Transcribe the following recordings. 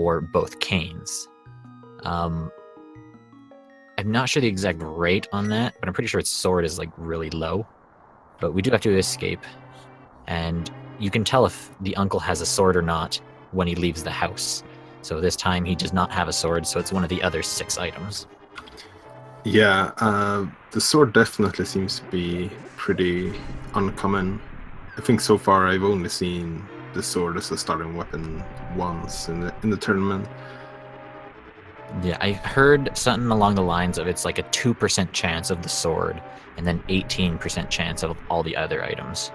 or both canes. I'm not sure the exact rate on that, but I'm pretty sure its sword is like really low. But we do have to escape, and you can tell if the uncle has a sword or not when he leaves the house. So this time he does not have a sword, so it's one of the other 6 items. Yeah, the sword definitely seems to be pretty uncommon. I think so far I've only seen the sword as a starting weapon once in the tournament. Yeah, I heard something along the lines of it's like a 2% chance of the sword, and then 18% chance of all the other items.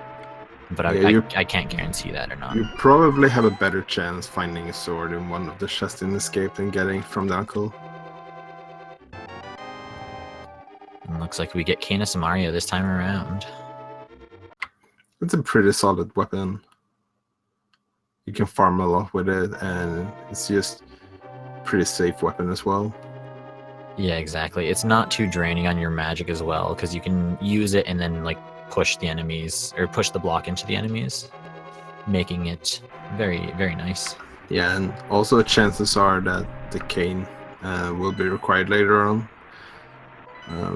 But Yeah, I can't guarantee that or not. you probably have a better chance finding a sword in one of the chests in Escape than getting from the uncle. And looks like we get Canis Mario this time around. It's a pretty solid weapon. You can farm a lot with it, and it's just a pretty safe weapon as well. Yeah, exactly. It's not too draining on your magic as well, because you can use it and then like push the enemies, or push the block into the enemies, making it very, very nice. Yeah, and also chances are that the cane will be required later on.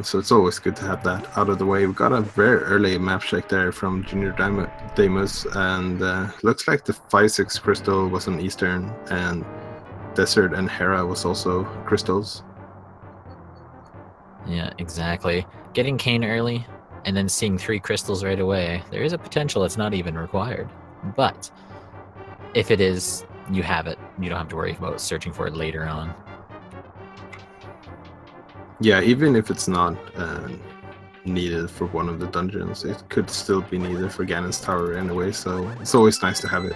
So it's always good to have that out of the way. We got a very early map check there from Gingerdamus, and looks like the 5-6 crystal was on Eastern, and Desert and Hera was also crystals. Yeah, exactly. Getting Cane early, and then seeing 3 crystals right away, there is a potential it's not even required. But if it is, you have it. You don't have to worry about searching for it later on. Yeah, even if it's not needed for one of the dungeons, it could still be needed for Ganon's Tower anyway, so it's always nice to have it.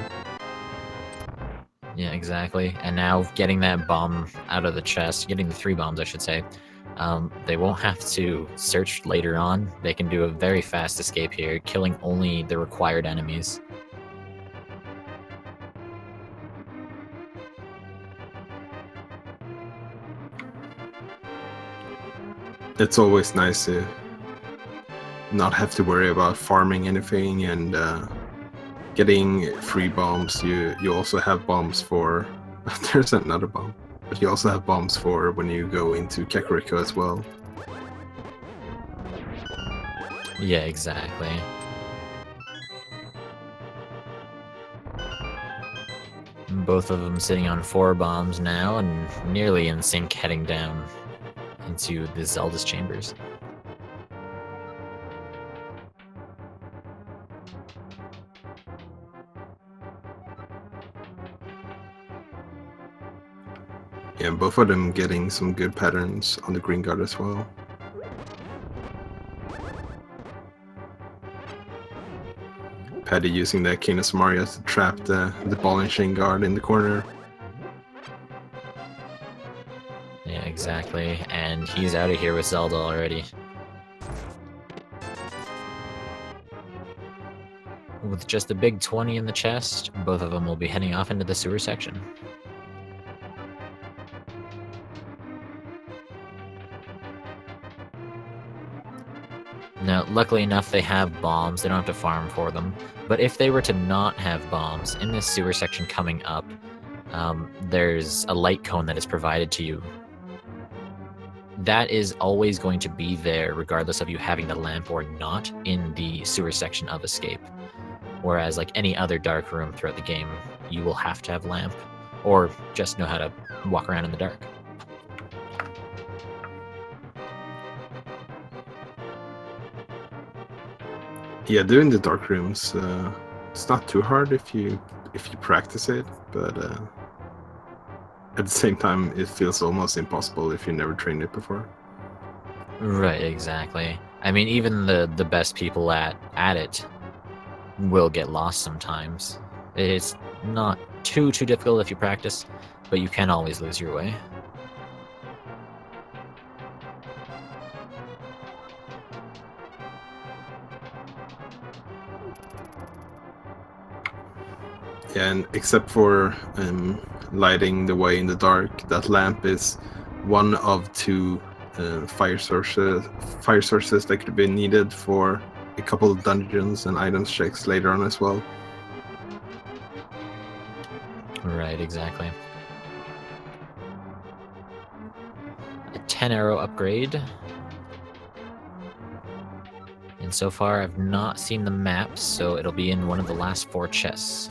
Yeah, exactly. And now getting that bomb out of the chest, getting the 3 bombs, I should say, they won't have to search later on. They can do a very fast escape here, killing only the required enemies. It's always nice to not have to worry about farming anything and getting free bombs. You also have bombs for there's another bomb, but you also have bombs for when you go into Kakariko as well. Yeah, exactly. Both of them sitting on 4 bombs now and nearly in sync, heading down into the Zelda's chambers. Yeah, both of them getting some good patterns on the green guard as well. Paddy using the Canis Mario to trap the ball and chain guard in the corner. Yeah, exactly. And he's out of here with Zelda already. With just a big 20 in the chest, both of them will be heading off into the sewer section. Now, luckily enough, they have bombs. They don't have to farm for them. But if they were to not have bombs, in this sewer section coming up, there's a light cone that is provided to you. That is always going to be there, regardless of you having the lamp or not, in the sewer section of Escape. Whereas, like any other dark room throughout the game, you will have to have lamp, or just know how to walk around in the dark. Yeah, doing the dark rooms, it's not too hard if you practice it, but at the same time, it feels almost impossible if you never trained it before. Right, exactly. I mean, even the best people at it will get lost sometimes. It's not too difficult if you practice, but you can always lose your way. Yeah, and except for lighting the way in the dark, that lamp is one of 2 fire sources that could be needed for a couple of dungeons and items checks later on as well. Right, exactly. 10 arrow upgrade. And so far, I've not seen the maps, so it'll be in one of the last 4 chests.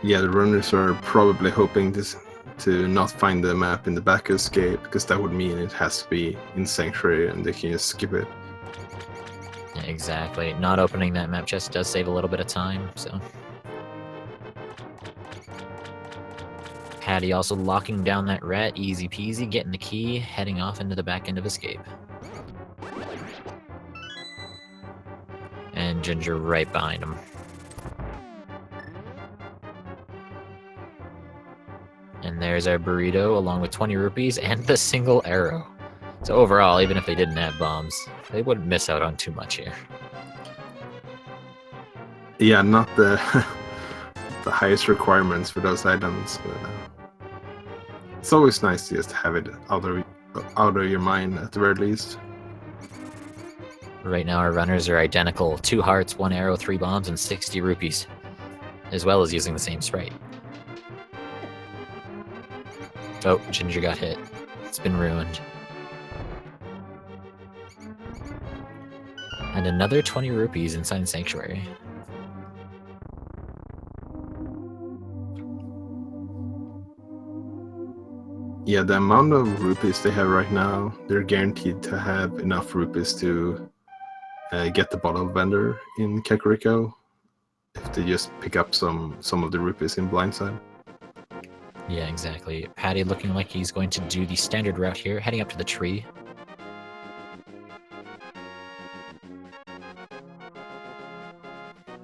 Yeah, the runners are probably hoping to not find the map in the back escape, because that would mean it has to be in Sanctuary and they can just skip it. Yeah, exactly. Not opening that map chest does save a little bit of time, so. Patty also locking down that rat, easy peasy, getting the key, heading off into the back end of escape. And Ginger right behind him. And there's our burrito, along with 20 rupees and the single arrow. So overall, even if they didn't have bombs, they wouldn't miss out on too much here. Yeah, not the the highest requirements for those items, but it's always nice to just have it out of your mind at the very least. Right now, our runners are identical: 2 hearts, 1 arrow, 3 bombs, and 60 rupees, as well as using the same sprite. Oh, Ginger got hit. It's been ruined. And another 20 rupees inside Sanctuary. Yeah, the amount of rupees they have right now, they're guaranteed to have enough rupees to get the bottle vendor in Kakariko if they just pick up some of the rupees in Blindside. Yeah, exactly. Patty looking like he's going to do the standard route here, heading up to the tree.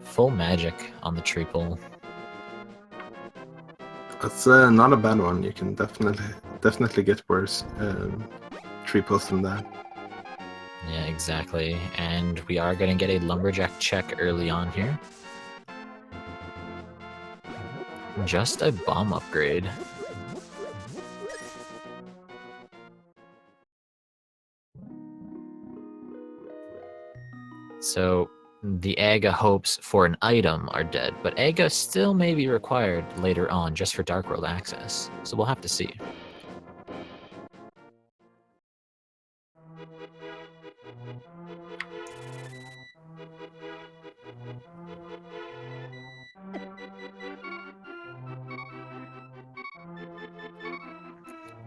Full magic on the tree pole. That's not a bad one. You can definitely get worse tree pulls than that. Yeah, exactly. And we are going to get a lumberjack check early on here. Just a bomb upgrade. So the Aga hopes for an item are dead, but Aga still may be required later on just for Dark World access. So we'll have to see.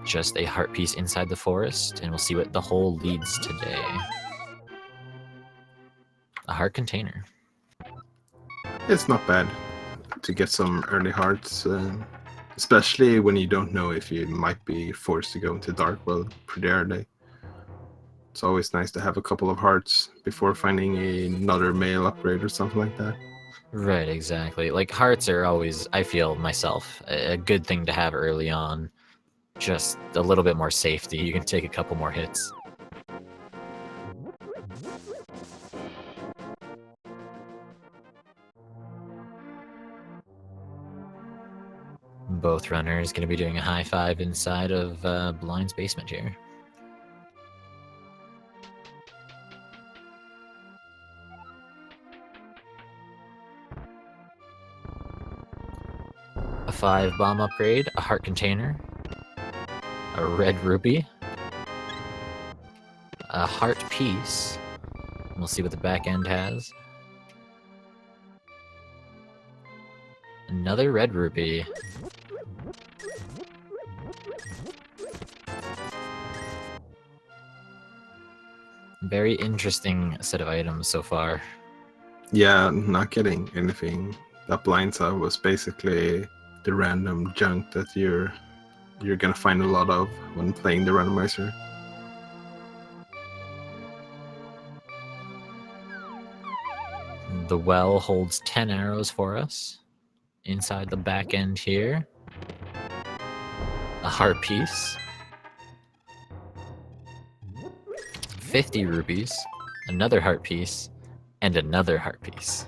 Just a heart piece inside the forest, and we'll see what the hole leads today. A heart container. It's not bad to get some early hearts, especially when you don't know if you might be forced to go into Dark World pretty early. It's always nice to have a couple of hearts before finding another male upgrade or something like that. Right, exactly. Like, hearts are always, I feel myself, a good thing to have early on. Just a little bit more safety. You can take a couple more hits. Both runners going to be doing a high five inside of Blind's basement here. A 5 bomb upgrade, a heart container, a red rupee, a heart piece. We'll see what the back end has. Another red rupee. Very interesting set of items so far. Yeah, not getting anything. That Blindside was basically the random junk that you're gonna find a lot of when playing the randomizer. The well holds 10 arrows for us. Inside the back end here, a heart piece, 50 rupees, another heart piece, and another heart piece.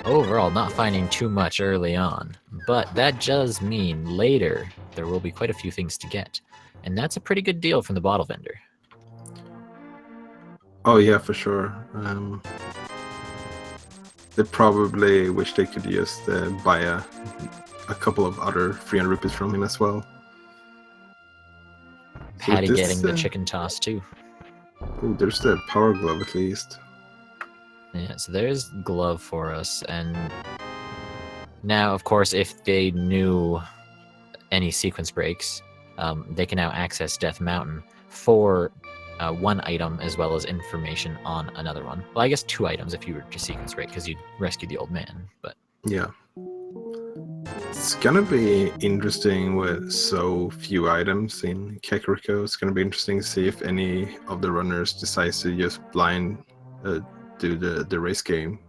Overall, not finding too much early on, but that does mean later there will be quite a few things to get, and that's a pretty good deal from the bottle vendor. Oh yeah, for sure. They probably wish they could just buy a couple of other 300 rupees from him as well. Patty this, getting the chicken toss too. Oh, there's the power glove at least. Yeah, so there's glove for us, and now, of course, if they knew any sequence breaks, they can now access Death Mountain for one item as well as information on another one. Well, I guess 2 items if you were to sequence break, because you'd rescue the old man, but... Yeah. It's gonna be interesting with so few items in Kakariko. It's gonna be interesting to see if any of the runners decides to just blind do the race game.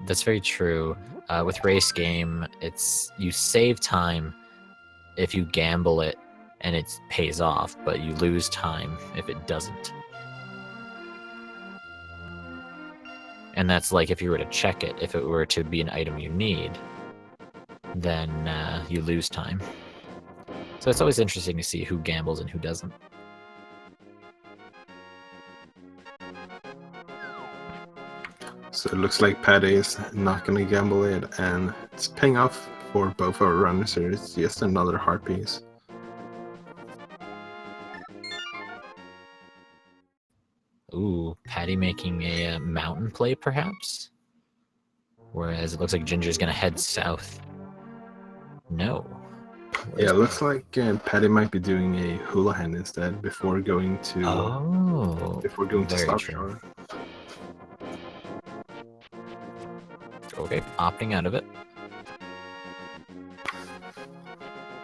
That's very true. With race game, it's you save time if you gamble it and it pays off, but you lose time if it doesn't. And that's like if you were to check it, if it were to be an item you need, then you lose time. So it's always interesting to see who gambles and who doesn't. So it looks like Paddy is not going to gamble it, and it's paying off for both our runners here. It's just another heart piece. Ooh, Patty making a mountain play, perhaps? Whereas it looks like Ginger's going to head south. No. Yeah, it looks like Patty might be doing a hula hand instead before going to very true. Okay, opting out of it.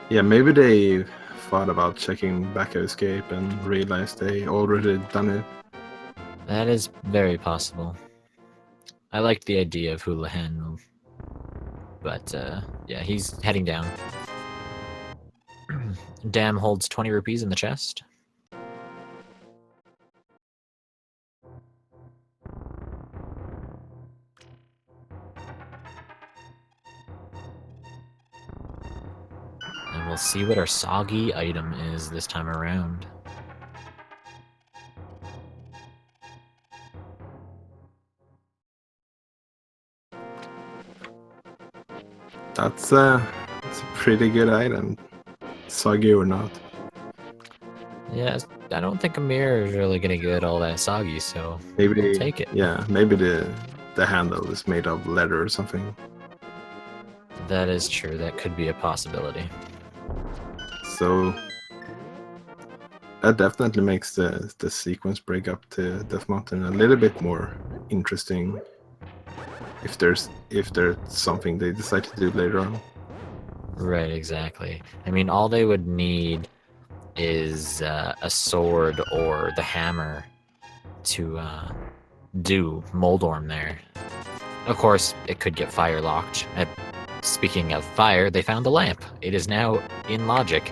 Yeah, maybe they thought about checking back escape and realized they already done it. That is very possible. I liked the idea of hula hand, but yeah, he's heading down. Dam holds 20 rupees in the chest. And we'll see what our soggy item is this time around. That's a pretty good item, soggy or not. Yeah, I don't think a Mire is really gonna get all that soggy, so maybe we'll take it. Yeah, maybe the handle is made of leather or something. That is true. That could be a possibility. So that definitely makes the sequence break up to Death Mountain a little bit more interesting. If there's something they decide to do later on. Right, exactly. I mean, all they would need is a sword or the hammer to do Moldorm there. Of course, it could get fire locked. Speaking of fire, they found the lamp. It is now in logic.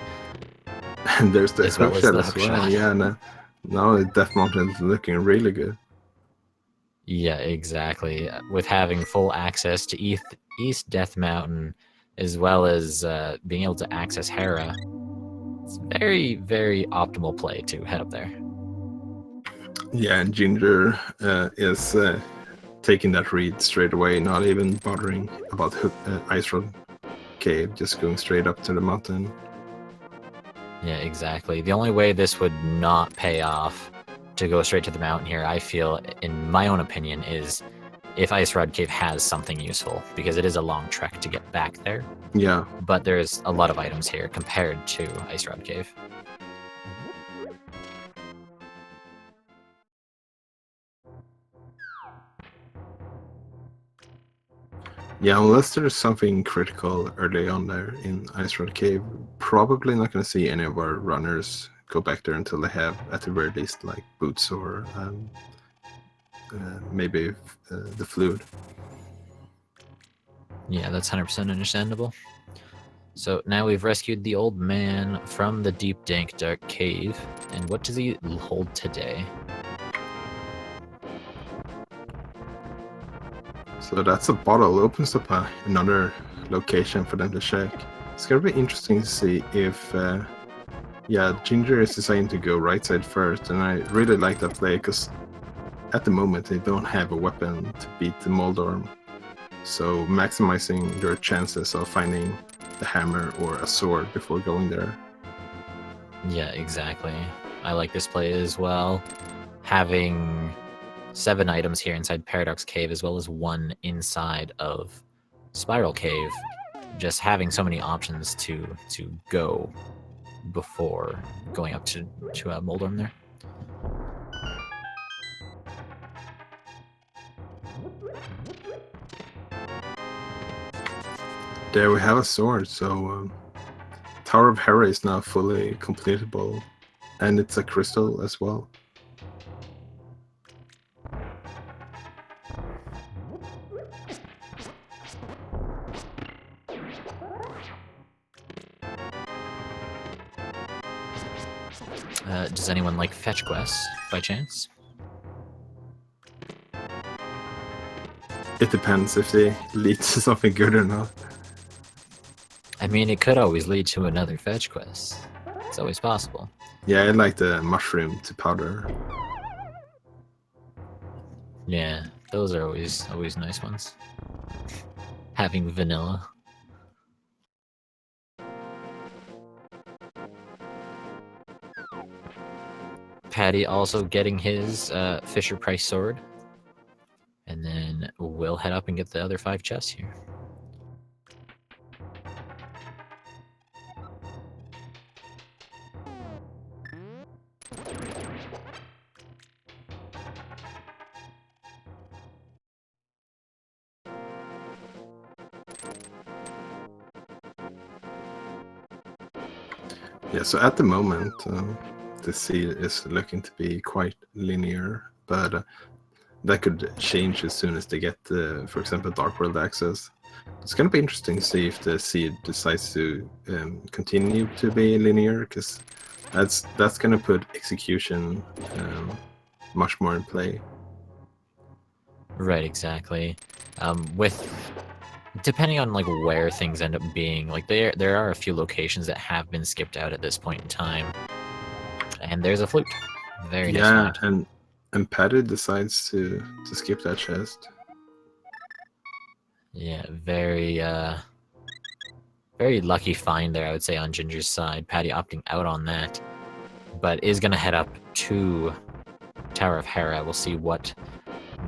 And there's the hookshot as well. Shot. Yeah, now Death Mountain is looking really good. Yeah, exactly. With having full access to East Death Mountain, as well as being able to access Hera, it's very, very optimal play to head up there. Yeah, and Ginger is taking that read straight away, not even bothering about Ice Road Cave, just going straight up to the mountain. Yeah, exactly. The only way this would not pay off to go straight to the mountain here, I feel, in my own opinion, is if Ice Rod Cave has something useful, because it is a long trek to get back there. Yeah. But there's a lot of items here compared to Ice Rod Cave. Yeah, unless there's something critical early on there in Ice Rod Cave, probably not going to see any of our runners go back there until they have, at the very least, like boots or maybe the fluid. Yeah, that's 100% understandable. So now we've rescued the old man from the deep, dank, dark cave. And what does he hold today? So that's a bottle. Opens up another location for them to check. It's gonna be interesting to see if, Ginger is deciding to go right side first, and I really like that play because at the moment they don't have a weapon to beat the Moldorm. so maximizing your chances of finding the hammer or a sword before going there. Yeah, exactly. I like this play as well. Having 7 items here inside Paradox Cave, as well as 1 inside of Spiral Cave. Just having so many options to go before going up to Moldorm there. There we have a sword, so Tower of Hera is now fully completable, and it's a crystal as well. Does anyone like fetch quests by chance? It depends if they lead to something good or not. I mean, it could always lead to another fetch quest. It's always possible. Yeah, I like the mushroom to powder. Yeah, those are always nice ones. Having vanilla. Patty also getting his Fisher Price sword. And then we'll head up and get the other 5 chests here. Yeah, so at the moment, the seed is looking to be quite linear, but that could change as soon as they get, for example, Dark World access. It's going to be interesting to see if the seed decides to continue to be linear, because that's going to put execution much more in play. Right, exactly. Depending on like where things end up being, like there are a few locations that have been skipped out at this point in time. And there's a flute. Very nice find. and Patty decides to skip that chest. Yeah, very lucky find there, I would say, on Ginger's side. Patty opting out on that, but is gonna head up to Tower of Hera. We'll see what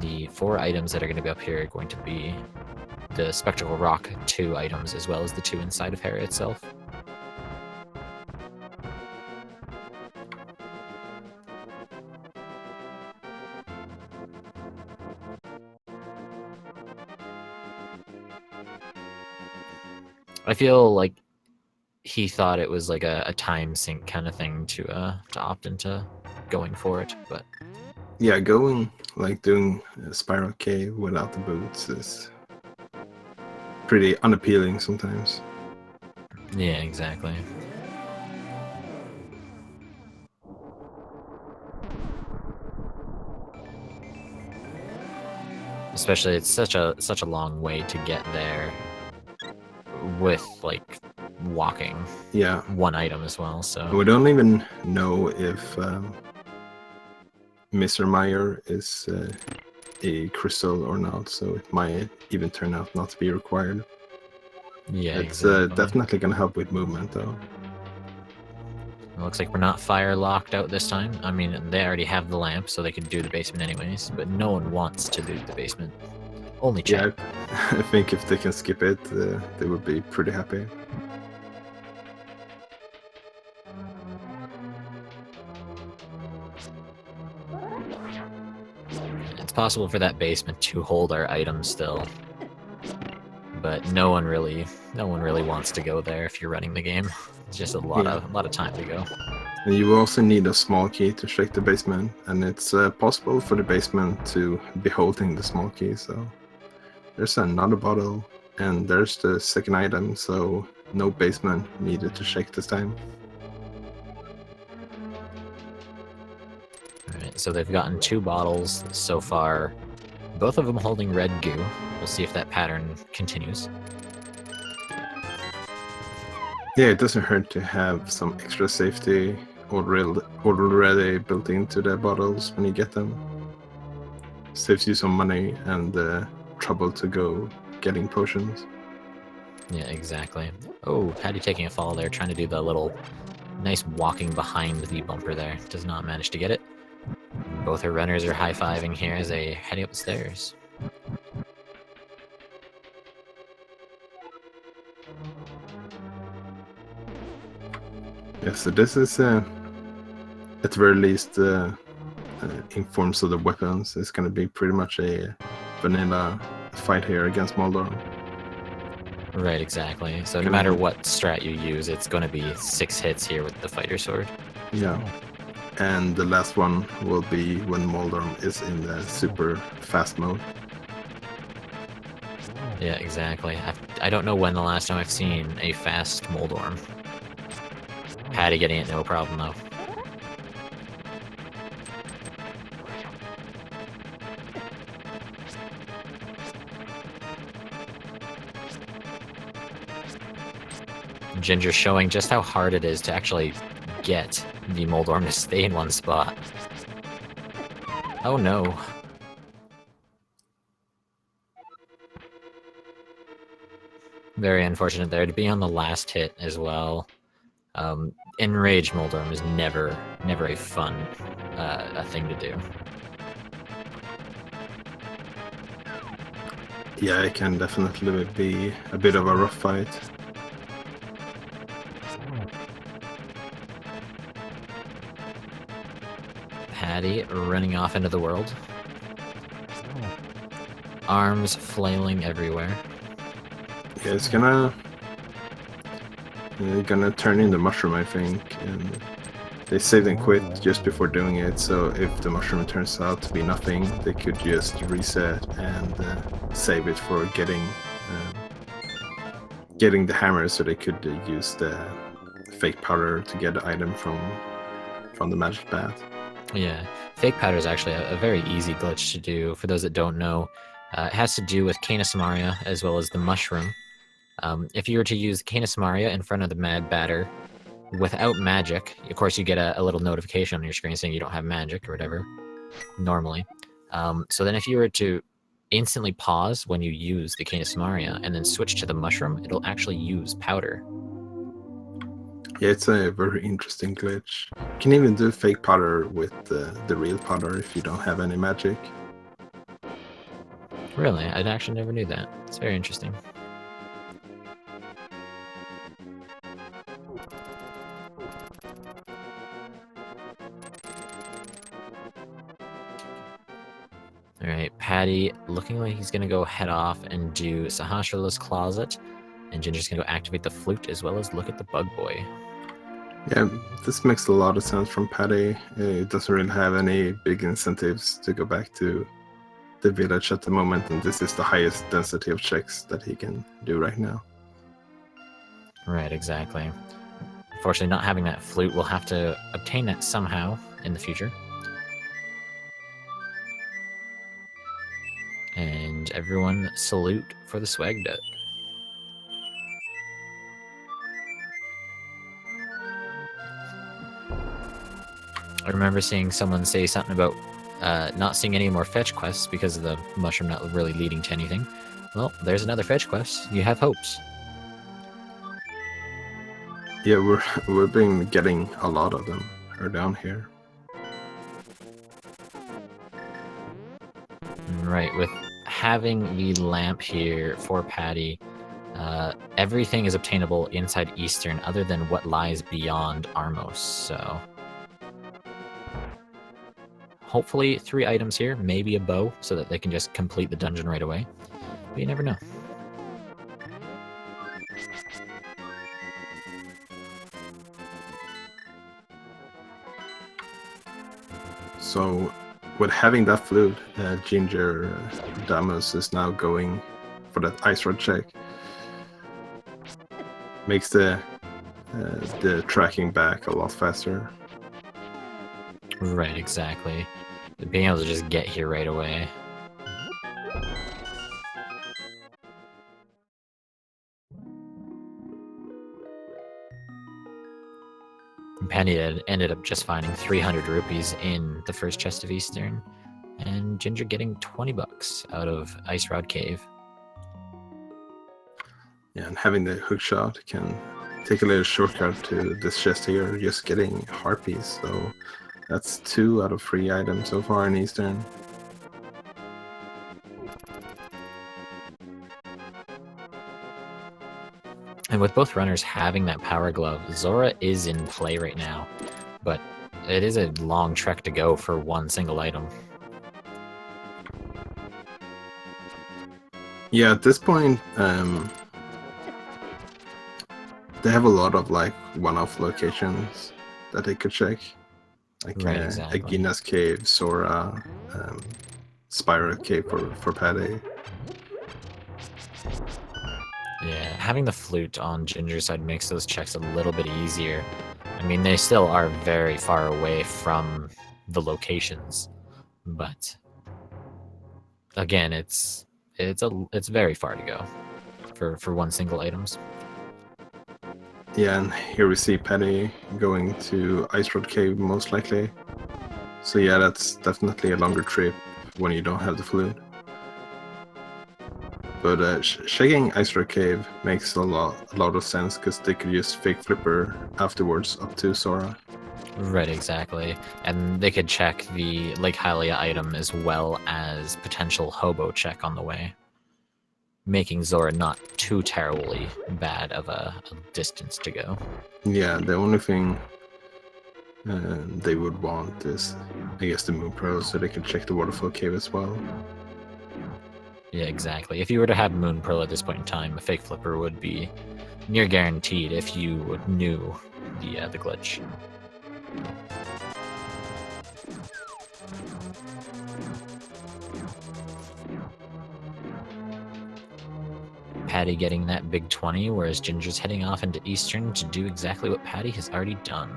the 4 items that are gonna be up here are going to be. The Spectral Rock 2 items, as well as the 2 inside of Hera itself. I feel like he thought it was like a time sink kind of thing to opt into going for it, but yeah, doing a Spiral Cave without the boots is pretty unappealing sometimes. Yeah, exactly. Especially, it's such a long way to get there with like walking. Yeah, 1 item as well. So we don't even know if Mr. Mire is a crystal or not, so it might even turn out not to be required. yeah, It's exactly. definitely gonna help with movement, though. It looks like we're not fire locked out this time. I mean, they already have the lamp, so they could do the basement anyways, but no one wants to do the basement. Only chat. Yeah, I think if they can skip it, they would be pretty happy. It's possible for that basement to hold our items still, but no one really wants to go there if you're running the game. It's just a lot of time to go. And you will also need a small key to check the basement, and it's possible for the basement to be holding the small key. So there's another bottle, and there's the 2nd item. So no basement needed to check this time. Alright, so they've gotten 2 bottles so far, both of them holding red goo. We'll see if that pattern continues. Yeah, it doesn't hurt to have some extra safety already built into the bottles when you get them. Saves you some money and trouble to go getting potions. Yeah, exactly. Oh, Patty taking a fall there, trying to do the little nice walking behind the bumper there. Does not manage to get it. Both her runners are high-fiving here as they heading up the stairs. Yeah, so this is, at the very least, in forms of the weapons, it's going to be pretty much a vanilla fight here against Moldorm. Right, exactly. So no matter what strat you use, it's going to be 6 hits here with the fighter sword. Yeah. And the last one will be when Moldorm is in the super fast mode. Yeah, exactly. I don't know when the last time I've seen a fast Moldorm. Patty getting it no problem, though. Ginger showing just how hard it is to actually get the Moldorm to stay in one spot. Oh no. Very unfortunate there to be on the last hit as well. Enraged Moldorm is never a fun a thing to do. Yeah, it can definitely be a bit of a rough fight. Patty running off into the world. Arms flailing everywhere. Yeah, it's gonna turn into mushroom, I think, and they saved and quit just before doing it, so if the mushroom turns out to be nothing, they could just reset and save it for getting the hammer, so they could use the fake powder to get the item from the magic bath. Yeah, fake powder is actually a very easy glitch to do. For those that don't know, it has to do with Canis Maria as well as the mushroom. If you were to use Canis Maria in front of the Mad Batter without magic, of course you get a little notification on your screen saying you don't have magic or whatever, normally. So then if you were to instantly pause when you use the Canis Maria and then switch to the mushroom, it'll actually use powder. Yeah, it's a very interesting glitch. You can even do fake powder with the real powder if you don't have any magic. Really? I actually never knew that. It's very interesting. Alright, Patty looking like he's gonna go head off and do Sahasrara's Closet, and Ginger's gonna go activate the flute as well as look at the Bug Boy. Yeah, this makes a lot of sense from Patty. It doesn't really have any big incentives to go back to the village at the moment, and this is the highest density of checks that he can do right now. Right, exactly. Unfortunately, not having that flute, we'll have to obtain that somehow in the future. And everyone salute for the swag duck. I remember seeing someone say something about not seeing any more fetch quests because of the mushroom not really leading to anything. Well, there's another fetch quest. You have hopes. Yeah, we've been getting a lot of them down here. Right, with having the lamp here for Patty, everything is obtainable inside Eastern other than what lies beyond Armos, so... Hopefully 3 items here, maybe a bow, so that they can just complete the dungeon right away. But you never know. So, with having that flute, Gingerdamus is now going for that ice rod check. Makes the tracking back a lot faster. Right, exactly. Being able to just get here right away. Penny ended up just finding 300 rupees in the first chest of Eastern, and Ginger getting 20 bucks out of Ice Rod Cave. Yeah, and having the hook shot can take a little shortcut to this chest here, just getting harpies. So that's 2 out of 3 items so far in Eastern. And with both runners having that power glove, Zora is in play right now, but it is a long trek to go for one single item. Yeah, at this point, they have a lot of like one-off locations that they could check, like Right, exactly. Agina's Cave, Sora, Spiral Cave for Paddy. Yeah, having the flute on Ginger's side makes those checks a little bit easier. I mean, they still are very far away from the locations, but again, it's very far to go for one single items. Yeah, and here we see Paddy going to Ice Road Cave most likely. So yeah, that's definitely a longer trip when you don't have the flute. But shaking Ice Road Cave makes a lot of sense because they could use Fake Flipper afterwards up to Sora. Right, exactly. And they could check the Lake Hylia item as well as potential hobo check on the way, making Zora not too terribly bad of a distance to go. Yeah, the only thing they would want is, I guess, the Moon Pearl, so they can check the Waterfall Cave as well. Yeah, exactly. If you were to have Moon Pearl at this point in time, a Fake Flipper would be near guaranteed if you knew the glitch. Paddy getting that big 20, whereas Ginger's heading off into Eastern to do exactly what Paddy has already done.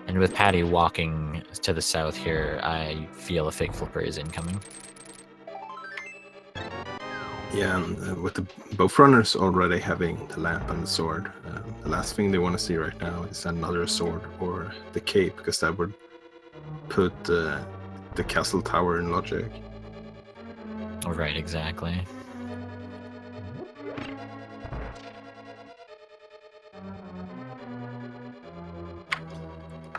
And with Paddy walking to the south here, I feel a Fake Flipper is incoming. Yeah, and with both runners already having the lamp and the sword, the last thing they want to see right now is another sword or the cape, because that would put the castle tower in logic. Right, exactly.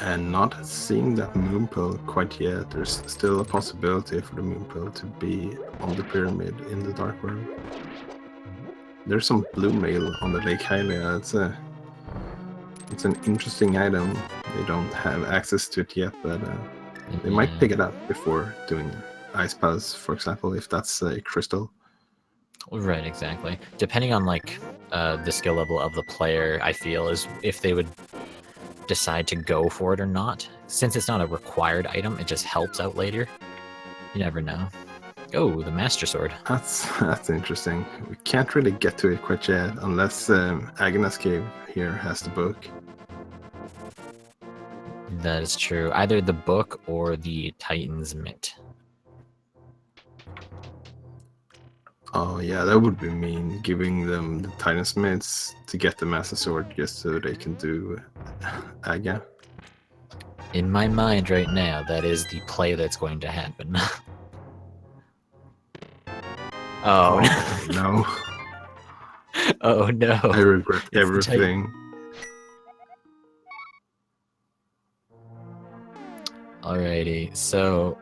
And not seeing that Moon Pearl quite yet, there's still a possibility for the Moon Pearl to be on the pyramid in the Dark World. There's some blue mail on the Lake Hylia. It's an interesting item. They don't have access to it yet, but they might pick it up before doing Ice Palace, for example, if that's a crystal. Right, exactly. Depending on like the skill level of the player, I feel is if they would decide to go for it or not. Since it's not a required item, it just helps out later. You never know. Oh, the Master Sword. That's interesting. We can't really get to it quite yet, unless Agnes Cave here has the book. That is true. Either the book or the Titan's Mitt. Oh yeah, that would be mean, giving them the Titan's Mitts to get the Master Sword just so they can do Aga. In my mind right now, that is the play that's going to happen. Oh, no. Oh no. I regret everything. Alrighty, so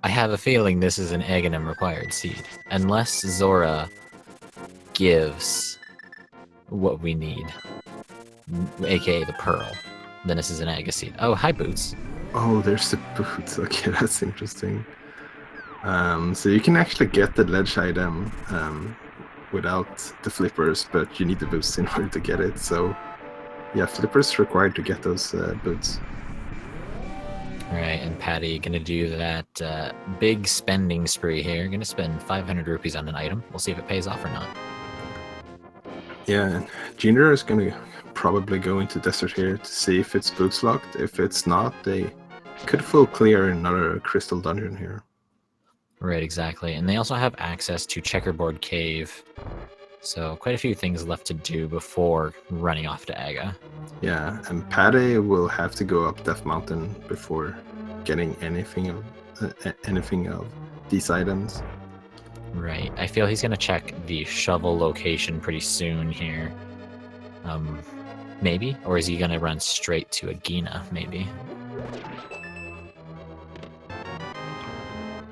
I have a feeling this is an Aghanim required seed. Unless Zora gives what we need, aka the Pearl, then this is an Aga seed. Oh, hi, Boots. Oh, there's the boots. Okay, that's interesting. So you can actually get the ledge item without the flippers, but you need the boots in order to get it. So yeah, flippers required to get those boots. Alright, and Paddy gonna do that big spending spree here. Gonna spend 500 rupees on an item. We'll see if it pays off or not. Yeah, and Ginger is gonna probably go into desert here to see if it's boots locked. If it's not, they could full clear another crystal dungeon here. Right, exactly. And they also have access to Checkerboard Cave. So quite a few things left to do before running off to Aga. Yeah, and Paddy will have to go up Death Mountain before getting anything anything of these items. Right. I feel he's gonna check the shovel location pretty soon here. Maybe? Or is he gonna run straight to a Gina, maybe?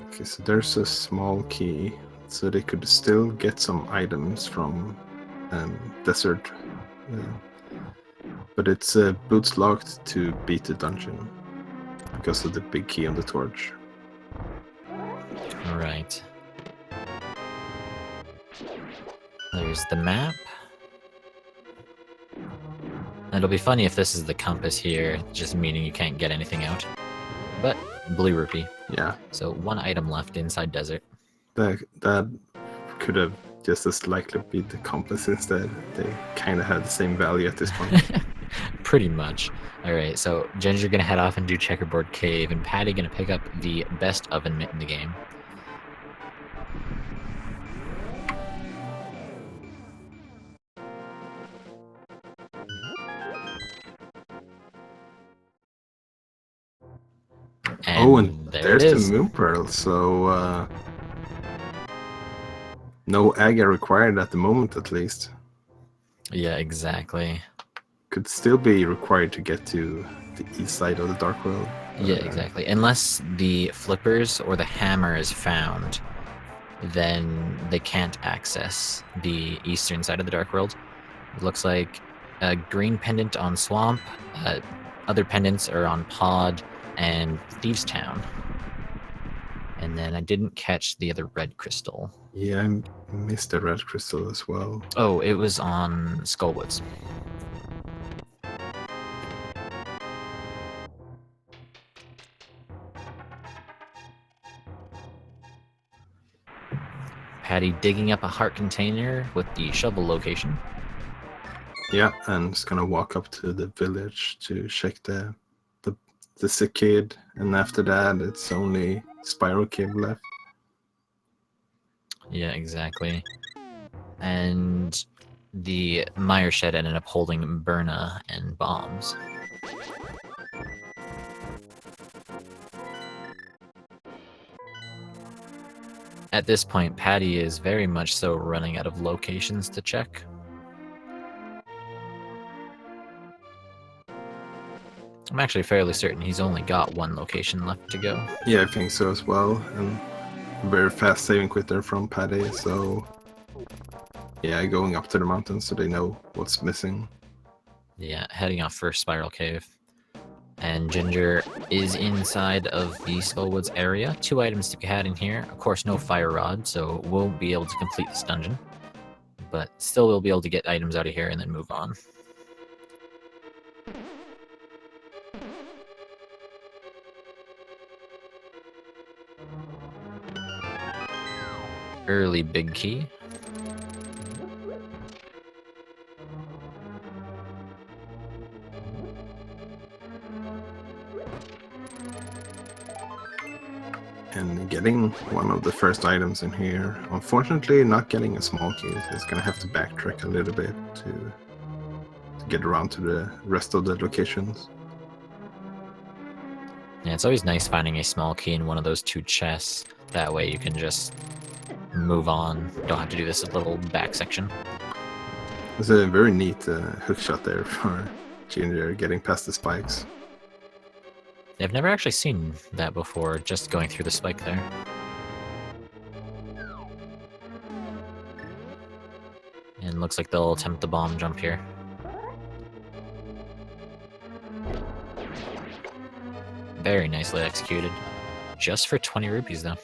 Okay, so there's a small key, so they could still get some items from desert. But it's boots locked to beat the dungeon because of the big key on the torch. Right. There's the map. It'll be funny if this is the compass here, just meaning you can't get anything out. But blue rupee. Yeah. So one item left inside desert. That could have just as likely been the compass instead. They kind of had the same value at this point. Pretty much. Alright, so Ginger gonna head off and do Checkerboard Cave, and Patty gonna pick up the best oven mitt in the game. And there there's it is. the moon pearl, so no aga required at the moment, at least. Yeah, exactly. Could still be required to get to the east side of the Dark World. Yeah, exactly. Unless the flippers or the hammer is found, then they can't access the eastern side of the Dark World. It looks like a green pendant on Swamp, other pendants are on Pod and Thieves Town. And then I didn't catch the other red crystal. Yeah, I missed the red crystal as well. Oh, it was on Skullwoods. Patty digging up a heart container with the shovel location. Yeah, and just gonna walk up to the village to check the sick kid, and after that it's only Spiral Cave left. Yeah, exactly. And the Mire shed ended up holding Berna and bombs. At this point, Patty is very much so running out of locations to check. I'm actually fairly certain he's only got one location left to go. Yeah, I think so as well, and very fast saving quitter from Patty, so yeah, going up to the mountains so they know what's missing. Yeah, heading off for Spiral Cave. And Ginger is inside of the Skullwoods area. 2 items to be had in here. Of course, no fire rod, so won't be able to complete this dungeon. But still we'll be able to get items out of here and then move on. Early big key. And getting one of the first items in here. Unfortunately, not getting a small key. It's gonna have to backtrack a little bit to get around to the rest of the locations. Yeah, it's always nice finding a small key in one of those 2 chests. That way you can just move on. Don't have to do this little back section. It's a very neat hook shot there for Ginger getting past the spikes. I've never actually seen that before, just going through the spike there. And looks like they'll attempt the bomb jump here. Very nicely executed. Just for 20 rupees, though.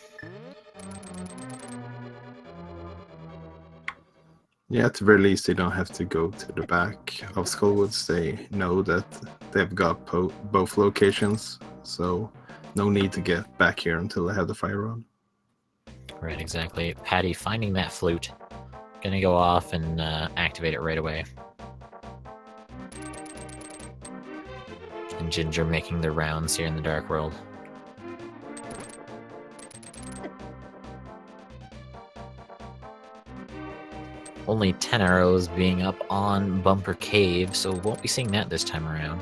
Yeah, at the very least, they don't have to go to the back of Skullwoods. They know that they've got both locations, so no need to get back here until they have the fire rod. Right, exactly. Patty finding that flute. Gonna go off and activate it right away. And Ginger making the rounds here in the Dark World. Only 10 arrows being up on Bumper Cave, so won't be seeing that this time around.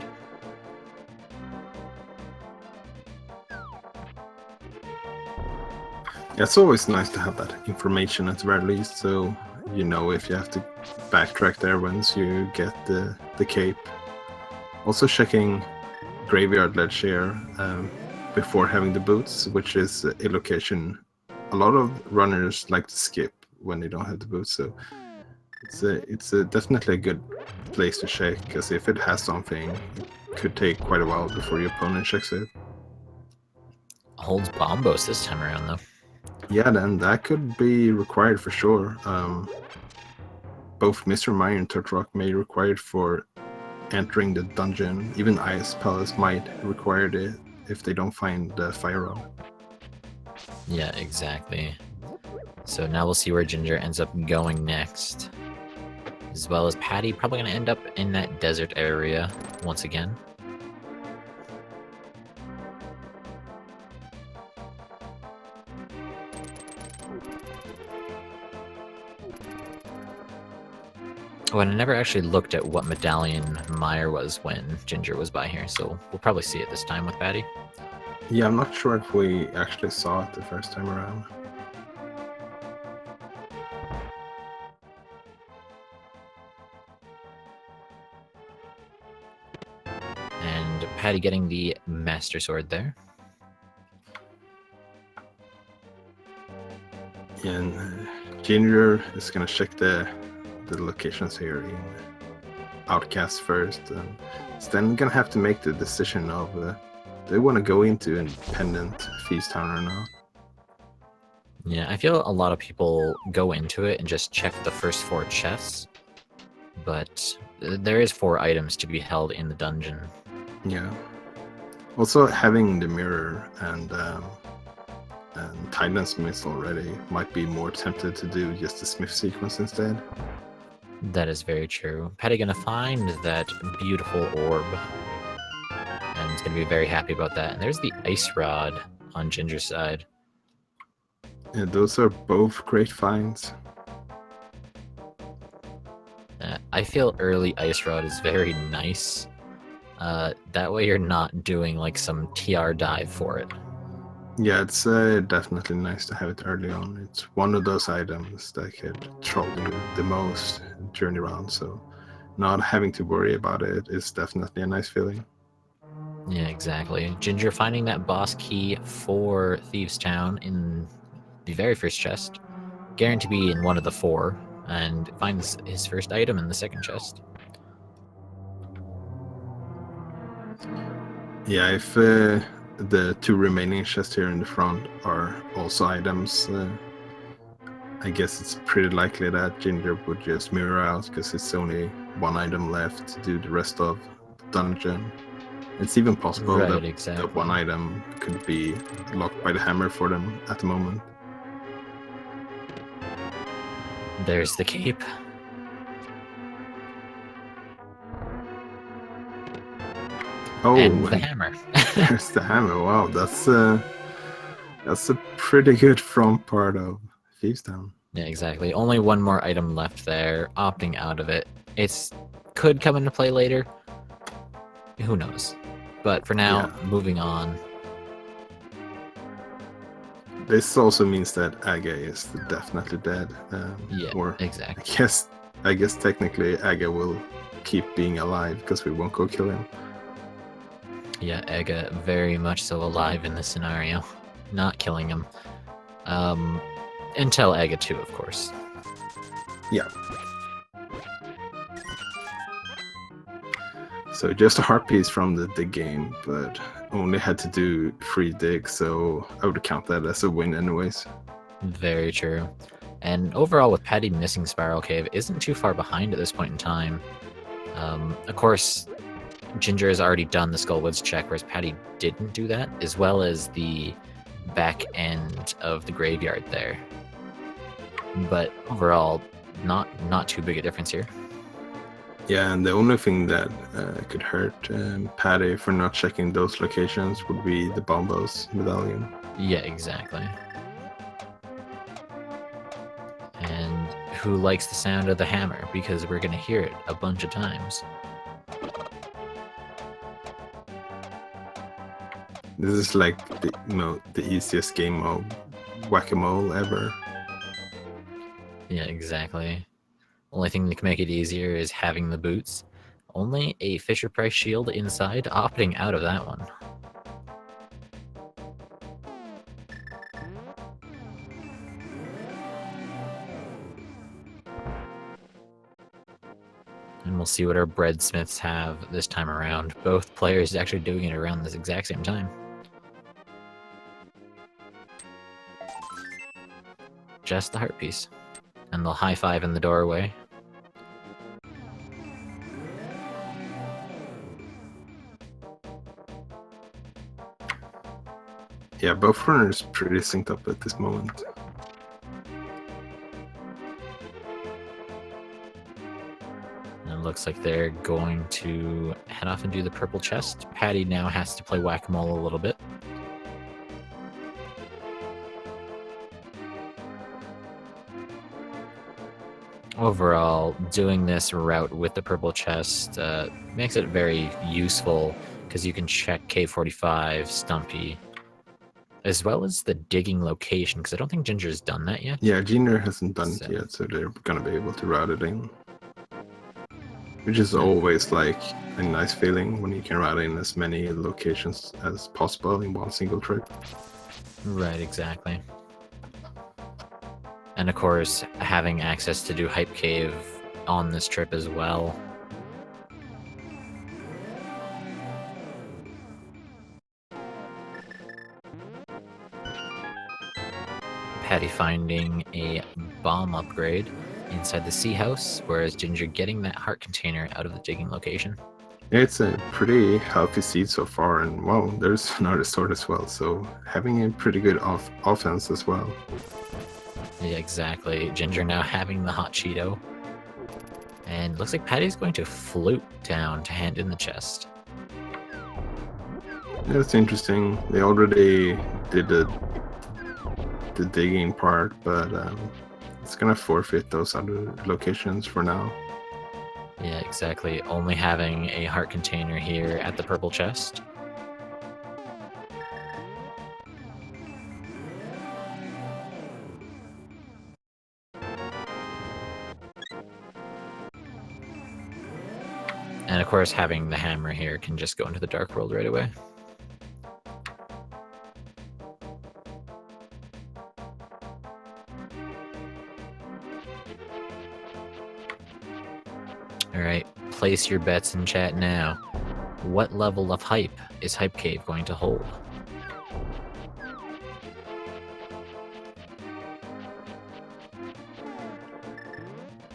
It's always nice to have that information at the very least, so you know if you have to backtrack there once you get the cape. Also checking graveyard ledge here before having the boots, which is a location a lot of runners like to skip when they don't have the boots, so it's definitely a good place to check, because if it has something, it could take quite a while before your opponent checks it. Holds bombos this time around, though. Yeah, then that could be required for sure. Both Mr. Mire and Turtle Rock may require it for entering the dungeon. Even Ice Palace might require it if they don't find the fire rod. Yeah, exactly. So now we'll see where Ginger ends up going next. As well as Patty, probably going to end up in that desert area once again. Oh, and I never actually looked at what medallion Mire was when Ginger was by here, so we'll probably see it this time with Patty. Yeah, I'm not sure if we actually saw it the first time around. And Patty getting the Master Sword there. And Ginger is gonna check the locations here in Outcast first, and it's then gonna have to make the decision of do they want to go into independent Thieves Town or not. Yeah, I feel a lot of people go into it and just check the first 4 chests, but there is 4 items to be held in the dungeon. Yeah. Also, having the mirror and Titan's Smith already might be more tempted to do just the Smith sequence instead. That is very true. Patty gonna find that beautiful orb, and is gonna be very happy about that. And there's the ice rod on Ginger's side. Yeah, those are both great finds. I feel early ice rod is very nice. That way you're not doing like some TR dive for it. Yeah, it's definitely nice to have it early on. It's one of those items that could troll you the most journey round, so not having to worry about it is definitely a nice feeling. Yeah, exactly. Ginger finding that boss key for Thieves Town in the very first chest, guaranteed to be in one of the 4, and finds his first item in the second chest. Yeah, if the 2 remaining chests here in the front are also items, I guess it's pretty likely that Ginger would just mirror out, because it's only 1 item left to do the rest of the dungeon. It's even possible that exactly. the 1 item could be locked by the hammer for them at the moment. There's the cape. Oh, and the hammer. There's the hammer. Wow, that's a pretty good front part of Thieves Town. Yeah, exactly. Only 1 more item left there. Opting out of it. It's could come into play later. Who knows? But for now, moving on. This also means that Aga is definitely dead. Yeah, or exactly. I guess technically Aga will keep being alive, because we won't go kill him. Yeah, Aga very much so alive in this scenario. Not killing him. Until Aga 2, of course. Yeah. So just a heart piece from the game, but only had to do 3 digs, so I would count that as a win anyways. Very true. And overall, with Patty missing Spiral Cave, isn't too far behind at this point in time. Of course, Ginger has already done the Skullwoods check, whereas Patty didn't do that, as well as the back end of the graveyard there. But overall, not too big a difference here. Yeah, and the only thing that could hurt Patty for not checking those locations would be the Bombos medallion. Yeah, exactly. And who likes the sound of the hammer? Because we're going to hear it a bunch of times. This is like the easiest game mode whack-a-mole ever. Yeah, exactly. Only thing that can make it easier is having the boots. Only a Fisher Price shield inside, opting out of that one. And we'll see what our breadsmiths have this time around. Both players actually doing it around this exact same time. Just the heart piece. And they'll high five in the doorway. Yeah, both runners pretty synced up at this moment. And it looks like they're going to head off and do the purple chest. Patty now has to play whack-a-mole a little bit. Overall, doing this route with the purple chest makes it very useful because you can check K45, Stumpy, as well as the digging location, because I don't think Ginger's done that yet. Yeah, Ginger hasn't done it yet, so they're gonna be able to route it in. Which is always like a nice feeling when you can route in as many locations as possible in one single trip. Right, exactly. And of course, having access to do Hype Cave on this trip as well. Patty finding a bomb upgrade inside the sea house, whereas Ginger getting that heart container out of the digging location. It's a pretty healthy seed so far, and wow, there's another sword as well, so having a pretty good offense as well. Yeah, exactly. Ginger now having the hot Cheeto. And looks like Patty's going to float down to hand in the chest. That's interesting. They already did the digging part, but it's gonna forfeit those other locations for now. Yeah, exactly. Only having a heart container here at the purple chest. And of course, having the hammer here can just go into the dark world right away. Alright, place your bets in chat now. What level of hype is Hype Cave going to hold?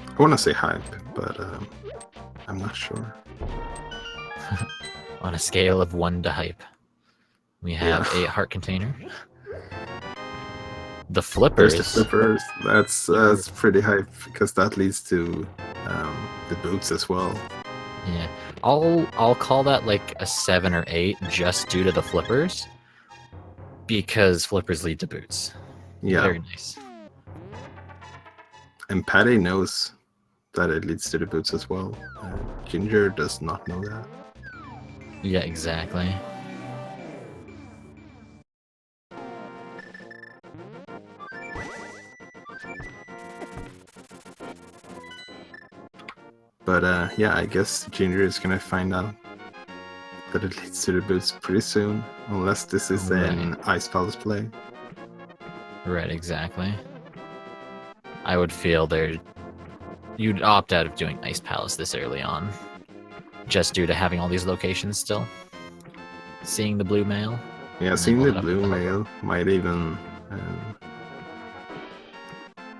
I want to say hype, but I'm not sure. On a scale of 1 to hype, we have a heart container. The flippers. There's the flippers. That's pretty hype because that leads to the boots as well. Yeah, I'll call that like a 7 or 8 just due to the flippers, because flippers lead to boots. Yeah, very nice. And Patty knows that it leads to the boots as well. Ginger does not know that. Yeah, exactly. But yeah, I guess Ginger is gonna find out that it leads to the boots pretty soon, unless this is an Ice Palace play. Right, exactly. I would feel you'd opt out of doing Ice Palace this early on, just due to having all these locations still. Seeing the blue mail. Yeah, seeing the blue mail might even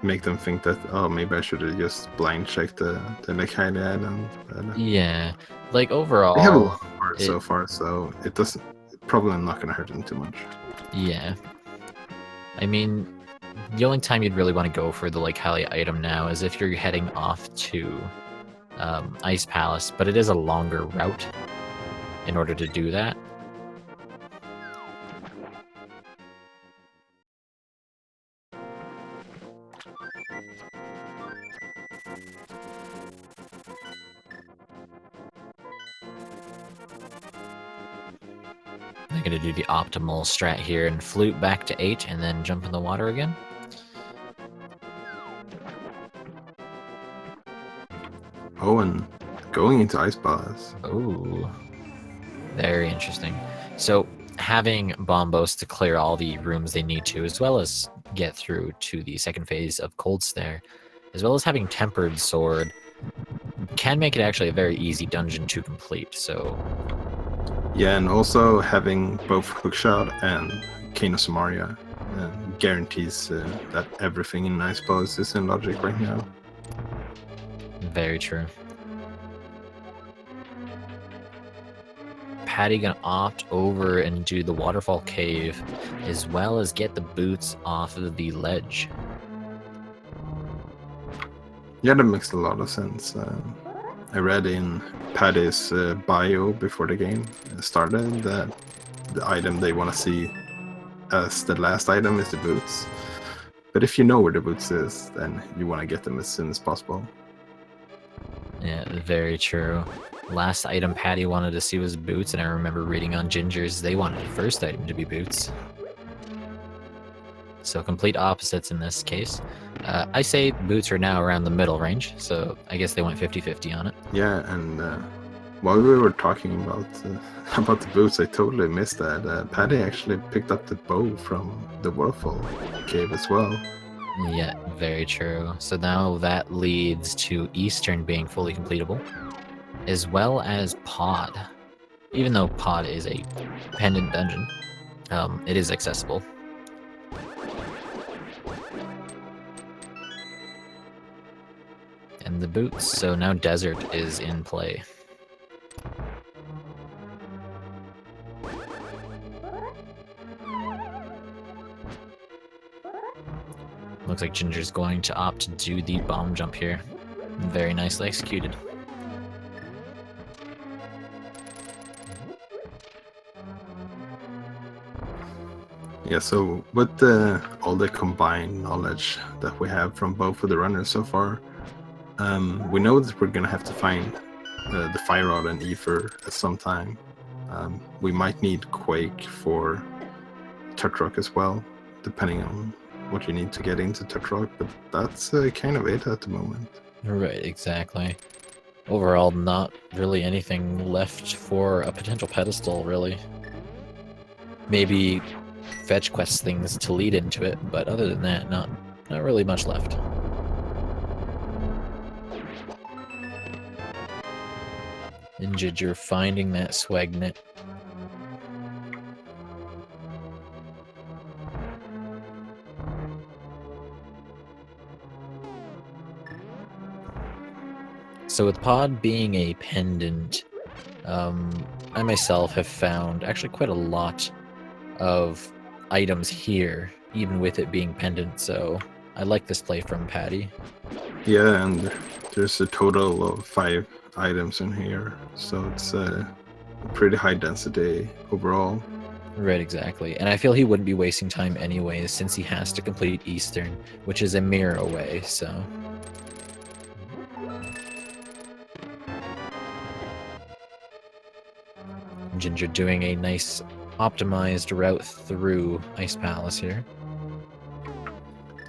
make them think that, oh, maybe I should have just blind checked the Nakaili Island. Yeah, like overall, they have a lot of cards so far, so it's probably not going to hurt them too much. Yeah, I mean, the only time you'd really want to go for the Nakaili item now is if you're heading off to Ice Palace, but it is a longer route in order to do that. They're going to do the optimal strat here and flute back to 8 and then jump in the water again. Oh, and going into Ice Palace. Oh, very interesting. So having Bombos to clear all the rooms they need to, as well as get through to the second phase of Cold Stare, as well as having Tempered Sword, can make it actually a very easy dungeon to complete. So Yeah, and also having both Hookshot and Cane of Samaria guarantees that everything in Ice Palace is in logic right now. very true. Patty gonna opt over and do the waterfall cave, as well as get the boots off of the ledge. Yeah, that makes a lot of sense. I read in Patty's bio before the game started that the item they want to see as the last item is the boots. But if you know where the boots is, then you want to get them as soon as possible. Yeah, very true. Last item Patty wanted to see was boots, and I remember reading on Ginger's they wanted the first item to be boots. So complete opposites in this case. I say boots are now around the middle range, so I guess they went 50-50 on it. Yeah, and while we were talking about the boots, I totally missed that. Patty actually picked up the bow from the waterfall cave as well. Yeah, very true. So now that leads to Eastern being fully completable, as well as Pod. Even though Pod is a pendant dungeon, it is accessible. And the boots, so now Desert is in play. Looks like Ginger's going to opt to do the bomb jump here. Very nicely executed. Yeah, so with all the combined knowledge that we have from both of the runners so far, we know that we're gonna have to find the Fire Rod and Ether at some time. We might need Quake for Tutrock as well, depending on what you need to get into Tutrock, but that's kind of it at the moment. Right, exactly. Overall, not really anything left for a potential pedestal, really. Maybe fetch quest things to lead into it, but other than that, not really much left. And Ginger finding that swagnet. So with Pod being a pendant, I myself have found actually quite a lot of items here, even with it being pendant, so I like this play from Patty. Yeah, and there's a total of 5 items in here, so it's a pretty high density overall. Right, exactly. And I feel he wouldn't be wasting time anyways, since he has to complete Eastern, which is a Mire away, so... Ginger doing a nice optimized route through Ice Palace here.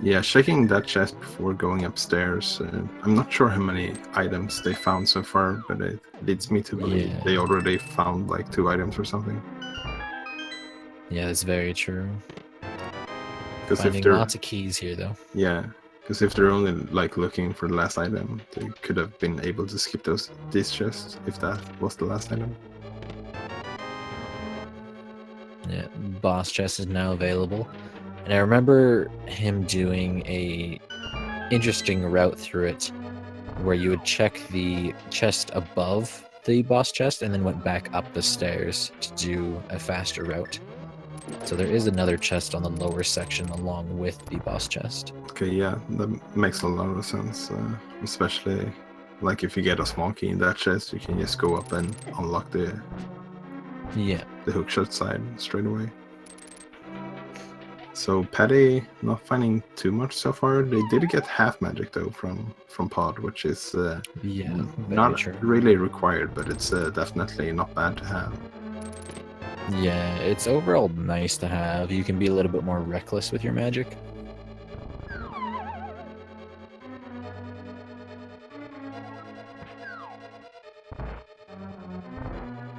Yeah, checking that chest before going upstairs. I'm not sure how many items they found so far, but it leads me to believe they already found like 2 items or something. Yeah, that's very true. Because Finding lots of keys here, though. Yeah, because if they're only like looking for the last item, they could have been able to skip these chests if that was the last item. Yeah, boss chest is now available. And I remember him doing a interesting route through it where you would check the chest above the boss chest and then went back up the stairs to do a faster route. So there is another chest on the lower section along with the boss chest. Okay, yeah, that makes a lot of sense. Especially like if you get a small key in that chest, you can just go up and unlock the hookshot side straight away. So Patty not finding too much so far. They did get half magic though from Pod, which is not really required, but it's definitely not bad to have. Yeah, it's overall nice to have. You can be a little bit more reckless with your magic.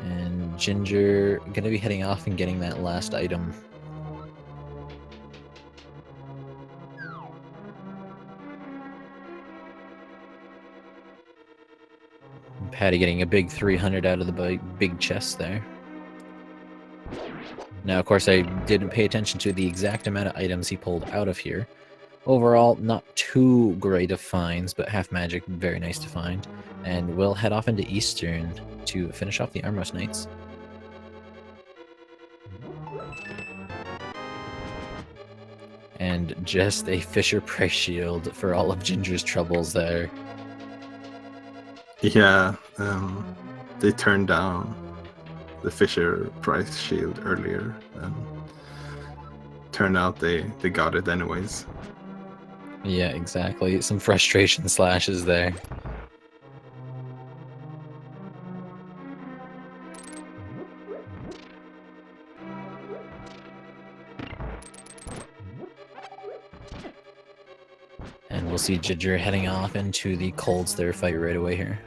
And Ginger gonna be heading off and getting that last item. And Patty getting a big 300 out of the big chest there. Now, of course, I didn't pay attention to the exact amount of items he pulled out of here. Overall, not too great of finds, but half magic, very nice to find. And we'll head off into Eastern to finish off the Armos Knights. And just a Fisher Price shield for all of Ginger's troubles there. Yeah, they turned down the Fisher Price shield earlier, and turned out they got it anyways. Yeah, exactly. Some frustration slashes there. And we'll see Ginger heading off into the Cold Stare fight right away here.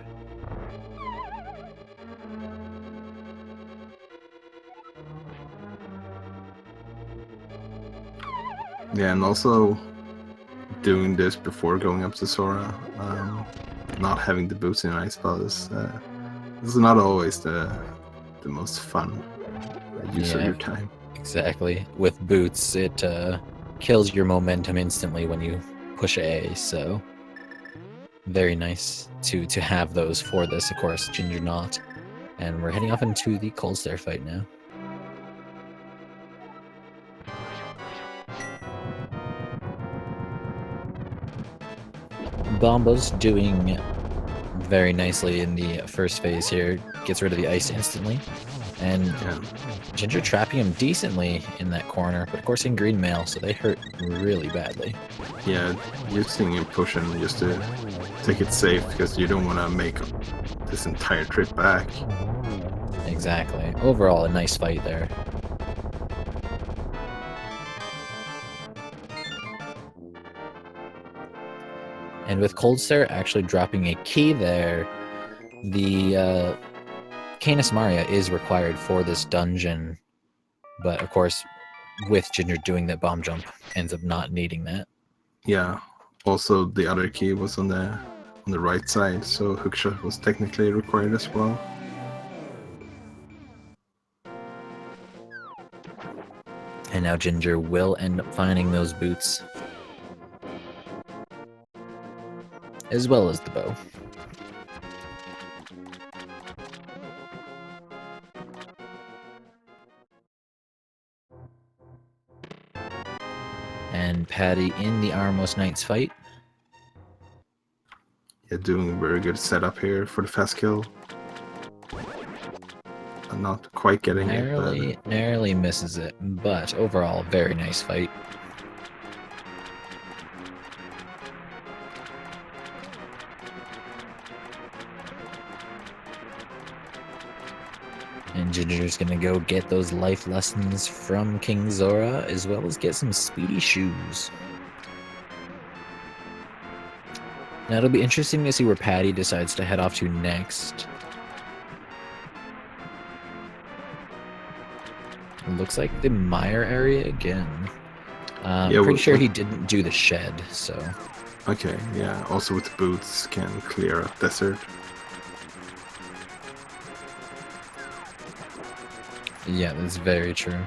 Yeah, and also doing this before going up to Sora, not having the boots in ice spell is not always the most fun use of your time. Exactly. With boots, it kills your momentum instantly when you push A, so very nice to have those for this. Of course, Ginger not. And we're heading off into the Cold Stare fight now. Bomba's doing very nicely in the first phase here. Gets rid of the ice instantly. And Ginger trapping him decently in that corner, but of course in green mail, so they hurt really badly. Yeah, using a potion just to take it safe, because you don't want to make this entire trip back. Exactly. Overall, a nice fight there. And with Cold Stare actually dropping a key there, the Canis Maria is required for this dungeon, but of course, with Ginger doing that bomb jump, ends up not needing that. Yeah. Also, the other key was on the right side, so hookshot was technically required as well. And now Ginger will end up finding those boots, as well as the bow. And Patty in the Armos Knights fight. Yeah, doing a very good setup here for the fast kill. I'm not quite getting it. Narrowly misses it, but overall, very nice fight. And Ginger's gonna go get those life lessons from King Zora, as well as get some speedy shoes. Now it'll be interesting to see where Patty decides to head off to next. It looks like the Mire area again. I'm pretty sure he didn't do the shed, so... Okay, yeah. Also with boots can clear a desert. Yeah, that's very true.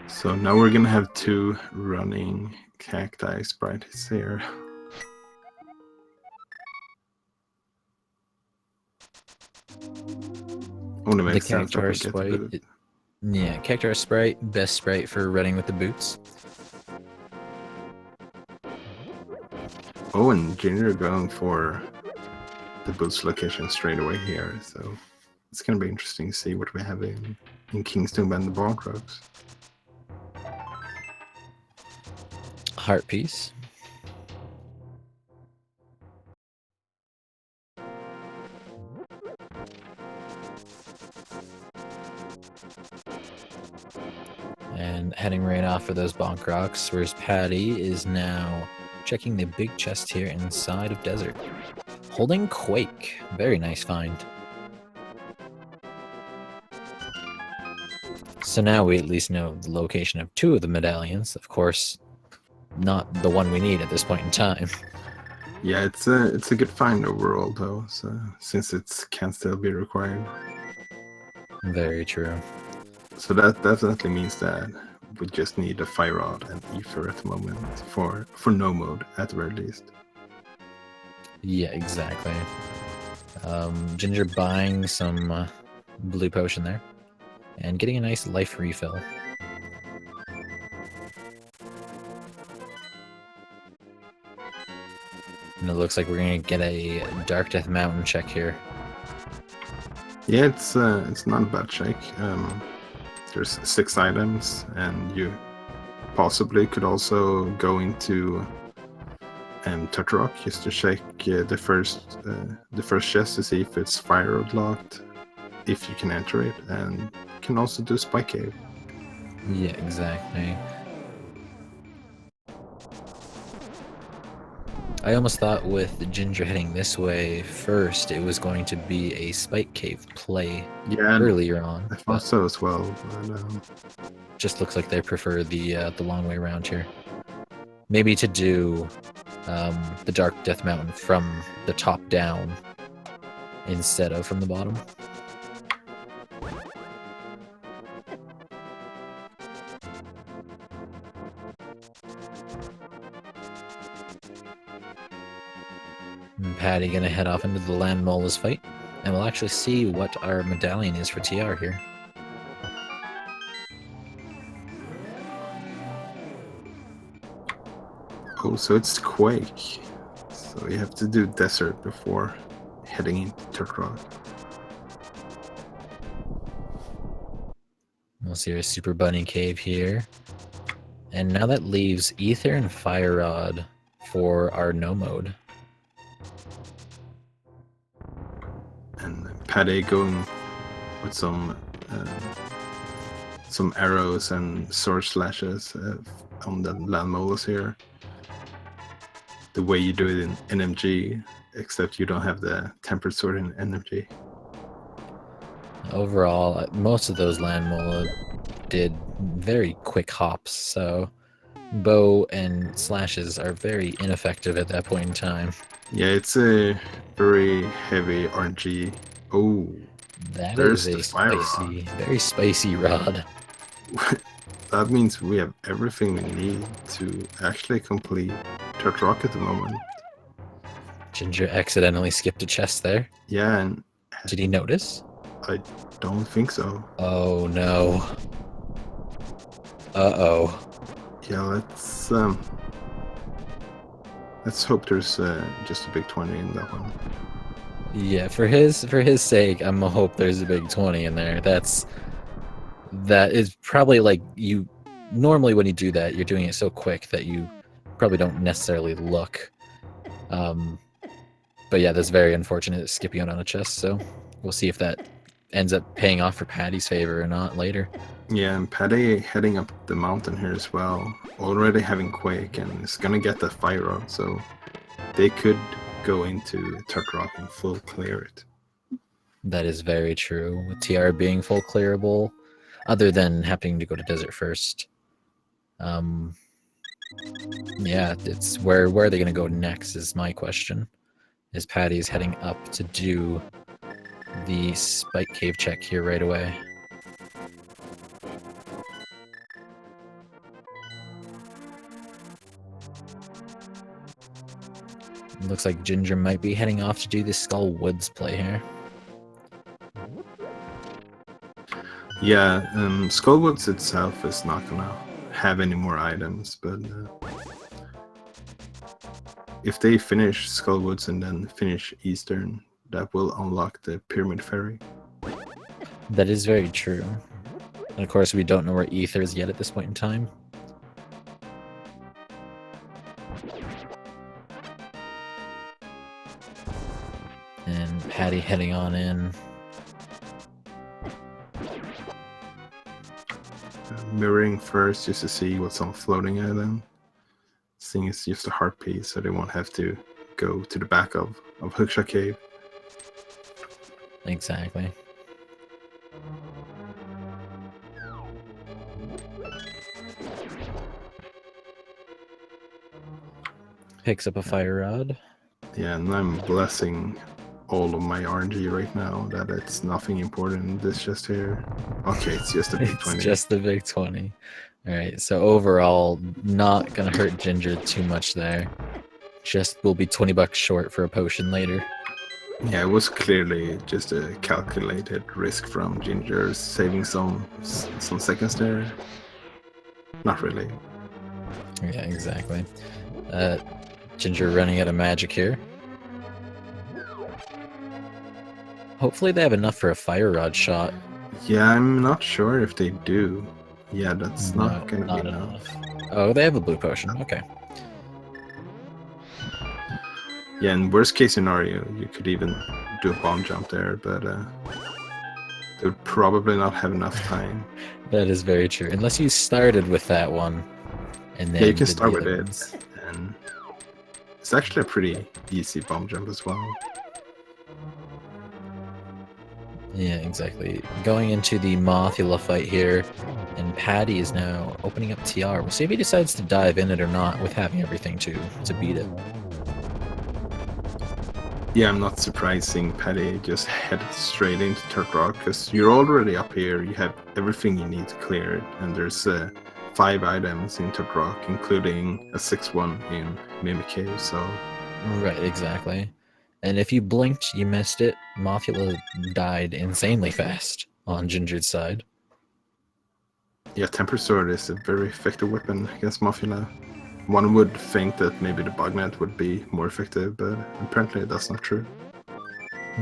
So now we're gonna have 2 running cacti sprites here. Only makes sense. The Cactuar Sprite. Yeah, Cactuar Sprite, best sprite for running with the boots. Oh, and Ginger going for the boots location straight away here, so it's gonna be interesting to see what we have in Kingston and the Barncroaks. Heart piece. And heading right off for those bonk rocks, whereas Patty is now checking the big chest here inside of Desert. Holding Quake. Very nice find. So now we at least know the location of 2 of the medallions. Of course, not the one we need at this point in time. Yeah, it's a good find overall though, so since it can still be required. Very true. So that definitely means that we just need a fire rod and ether at the moment for no mode at the very least. Yeah, exactly. Ginger buying some blue potion there. And getting a nice life refill. And it looks like we're going to get a Dark Death Mountain check here. Yeah, it's not a bad check. There's 6 items, and you possibly could also go into Turtle Rock just to check the first chest to see if it's fire rod locked, if you can enter it, and you can also do Spike Cave. Yeah, exactly. I almost thought with Ginger heading this way first, it was going to be a Spike Cave play earlier on. I thought so as well. But, just looks like they prefer the long way around here. Maybe to do the Dark Death Mountain from the top down instead of from the bottom. And Patty gonna head off into the Land Molas fight, and we'll actually see what our medallion is for TR here. Oh, so it's Quake. So you have to do Desert before heading into Turtle Rock. We'll see our Super Bunny Cave here. And now that leaves Ether and Fire Rod for our no mode. And Patty going with some arrows and sword slashes on the Land Molas here. The way you do it in NMG, except you don't have the tempered sword in NMG. Overall, most of those Land Mola did very quick hops, so bow and slashes are very ineffective at that point in time. Yeah, it's a very heavy RNG. Oh, that is a spicy, very spicy rod. That means we have everything we need to actually complete Turtle Rock at the moment. Ginger accidentally skipped a chest there. Yeah, and did he notice? I don't think so. Oh no. Uh-oh. Yeah, let's hope there's just a big 20 in that one. Yeah, for his sake, I'm gonna hope there's a big 20 in there. That is probably like you normally when you do that, you're doing it so quick that you probably don't necessarily look. But yeah, that's very unfortunate skipping out on a chest, so we'll see if that ends up paying off for Patty's favor or not later. Yeah, and Patty heading up the mountain here as well, already having Quake, and is gonna get the fire rod, so they could go into Turtle Rock and full clear it. That is very true, with TR being full clearable, other than having to go to Desert first. Yeah, it's where are they gonna go next is my question. Is Patty's heading up to do the Spike Cave check here right away. Looks like Ginger might be heading off to do the Skull Woods play here. Yeah, Skull Woods itself is not gonna have any more items, but if they finish Skull Woods and then finish Eastern, that will unlock the Pyramid Ferry. That is very true. And of course, we don't know where Ether is yet at this point in time. And Patty heading on in. mirroring first just to see what's on floating at them. Seeing it's just a heart piece, so they won't have to go to the back of Hookshot Cave. Exactly. Picks up a fire rod. Yeah, and I'm blessing all of my RNG right now that it's nothing important in this chest here. Okay, it's just a big It's 20. just the big 20. All right, so overall, not gonna hurt Ginger too much there. Just will be 20 bucks short for a potion later. Yeah, it was clearly just a calculated risk from Ginger, saving some seconds there. Not really. Yeah, exactly. Ginger running out of magic here. Hopefully they have enough for a fire rod shot. Yeah, I'm not sure if they do. Yeah, that's not gonna be enough. Oh, they have a blue potion. Okay. Yeah, in worst case scenario, you could even do a bomb jump there, but they would probably not have enough time. That is very true. Unless you started with that one, and then Yeah, you can did start the with other it, ones. and it's actually a pretty easy bomb jump as well. Yeah, exactly. Going into the Mothula fight here, and Patty is now opening up TR. We'll see if he decides to dive in it or not with having everything to beat it. Yeah, I'm not surprised seeing Patty just head straight into Turtle Rock, because you're already up here, you have everything you need to clear it, and there's 5 items in Turtle Rock, including a 6th one in Mimic Cave, so... Right, exactly. And if you blinked, you missed it. Mothula died insanely fast on Ginger's side. Yeah, Temper Sword is a very effective weapon against Mothula. One would think that maybe the Bugnet would be more effective, but apparently that's not true.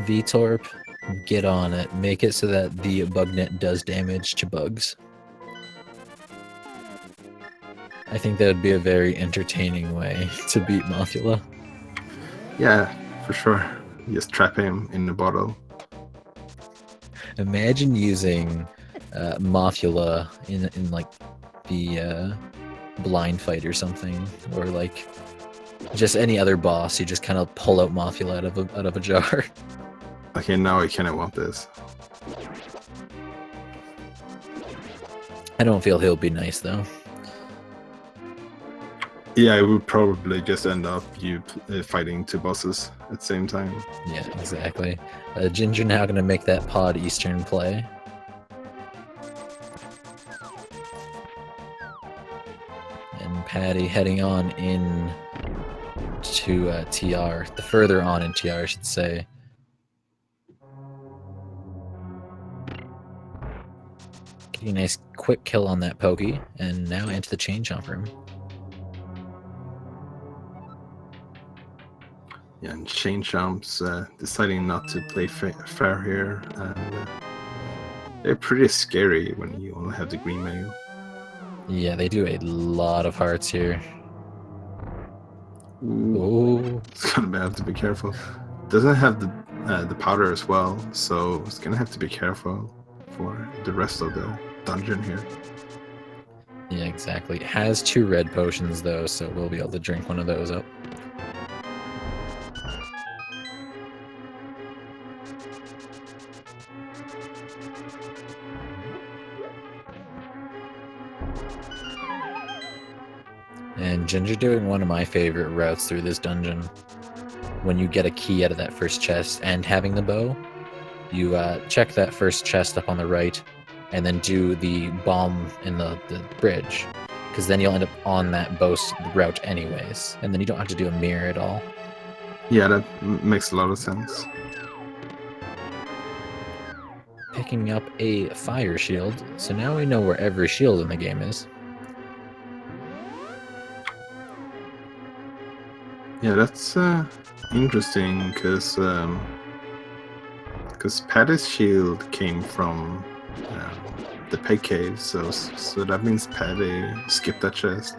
Vtorp, get on it. Make it so that the Bugnet does damage to bugs. I think that would be a very entertaining way to beat Mothula. Yeah, for sure. Just trap him in the bottle. Imagine using Mothula in like the blind fight or something, or like just any other boss. You just kind of pull out Mothula out of a jar. Okay, now I kind of want this. I don't feel he'll be nice though. Yeah, it would probably just end up you fighting 2 bosses at the same time. Yeah, exactly. Ginger now gonna make that Pod Eastern play. And Patty heading on in to TR, the further on in TR, I should say. Getting a nice quick kill on that Pokey, and now into the chain jump room. Yeah, and Chain Jumps deciding not to play fair here, and they're pretty scary when you only have the green mail. Yeah, they do a lot of hearts here. Ooh. It's gonna have to be careful. Doesn't have the powder as well, so it's gonna have to be careful for the rest of the dungeon here. Yeah, exactly. It has 2 red potions though, so we'll be able to drink one of those up. And Ginger doing one of my favorite routes through this dungeon. When you get a key out of that first chest and having the bow, you check that first chest up on the right, and then do the bomb in the bridge, because then you'll end up on that bow route anyways, and then you don't have to do a mirror at all. Yeah, that makes a lot of sense. Picking up a fire shield, so now we know where every shield in the game is. Yeah, that's interesting, because Patty's shield came from the peg cave, so that means Patty skipped that chest.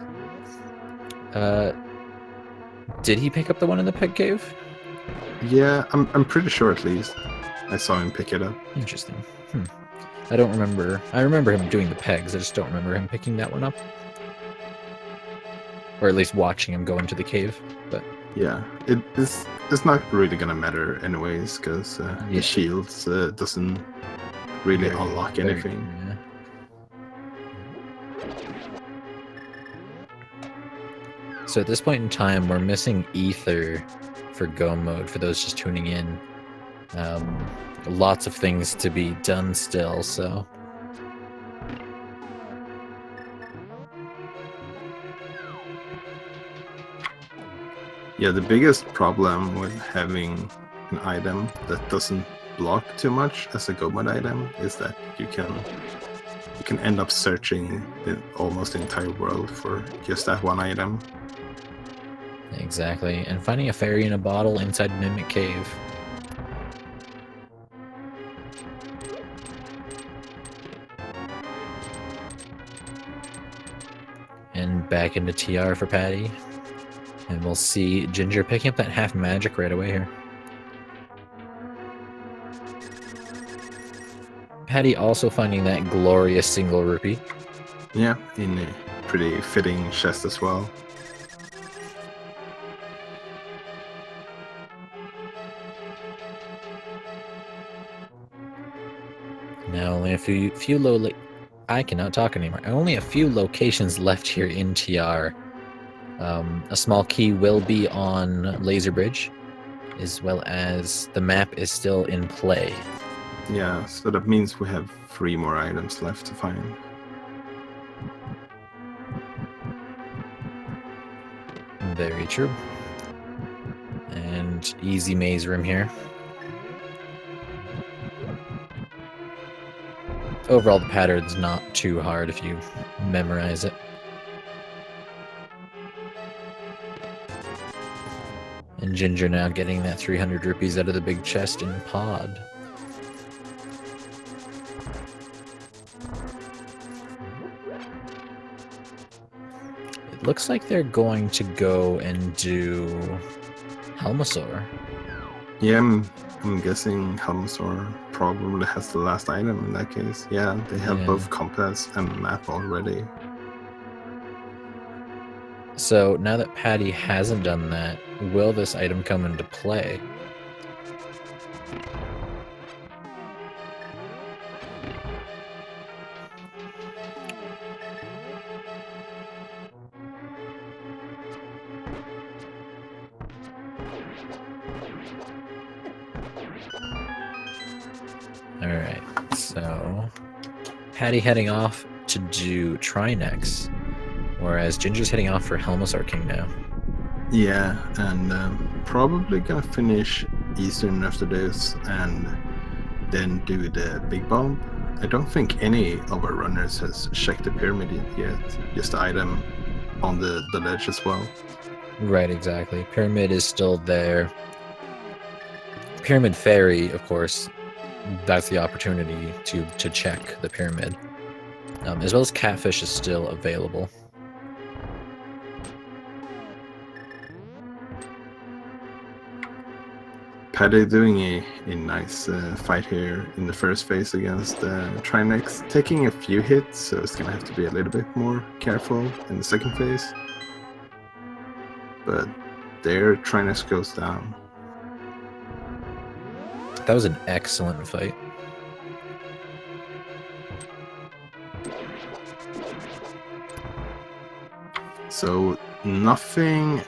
Did he pick up the one in the peg cave? Yeah, I'm pretty sure at least. I saw him pick it up. Interesting. I don't remember. I remember him doing the pegs. I just don't remember him picking that one up. Or at least watching him go into the cave. But yeah, it's not really gonna matter anyways, because the shields doesn't really unlock anything. Yeah. So at this point in time, we're missing Ether for Go mode, for those just tuning in. Lots of things to be done still, so... Yeah, the biggest problem with having an item that doesn't block too much as a Go mode item is that you can end up searching almost the entire world for just that one item. Exactly, and finding a fairy in a bottle inside Mimic Cave. And back into TR for Patty. And we'll see Ginger picking up that half magic right away here. Patty also finding that glorious single rupee. Yeah, in a pretty fitting chest as well. Now only a few low... I cannot talk anymore. Only a few locations left here in TR. A small key will be on Laser Bridge, as well as the map is still in play. Yeah, so that means we have 3 more items left to find. Very true. And easy maze room here. Overall, the pattern's not too hard if you memorize it. And Ginger now getting that 300 rupees out of the big chest in Pod. It looks like they're going to go and do Helmasaur. Yeah, I'm guessing Helmasaur probably has the last item in that case. Yeah, they have both compass and map already. So now that Patty hasn't done that, will this item come into play? Alright, so Patty heading off to do Trinex, whereas Ginger's heading off for Helmasaur King now. Yeah, and probably gonna finish Eastern after this and then do the big bomb. I don't think any of our runners has checked the pyramid yet, just the item on the ledge as well. Right, exactly. Pyramid is still there. Pyramid Fairy, of course, that's the opportunity to check the pyramid. As well as Catfish is still available. Paddy doing a nice fight here in the first phase against Trinex, taking a few hits, so it's gonna have to be a little bit more careful in the second phase. But there, Trinex goes down. That was an excellent fight. So nothing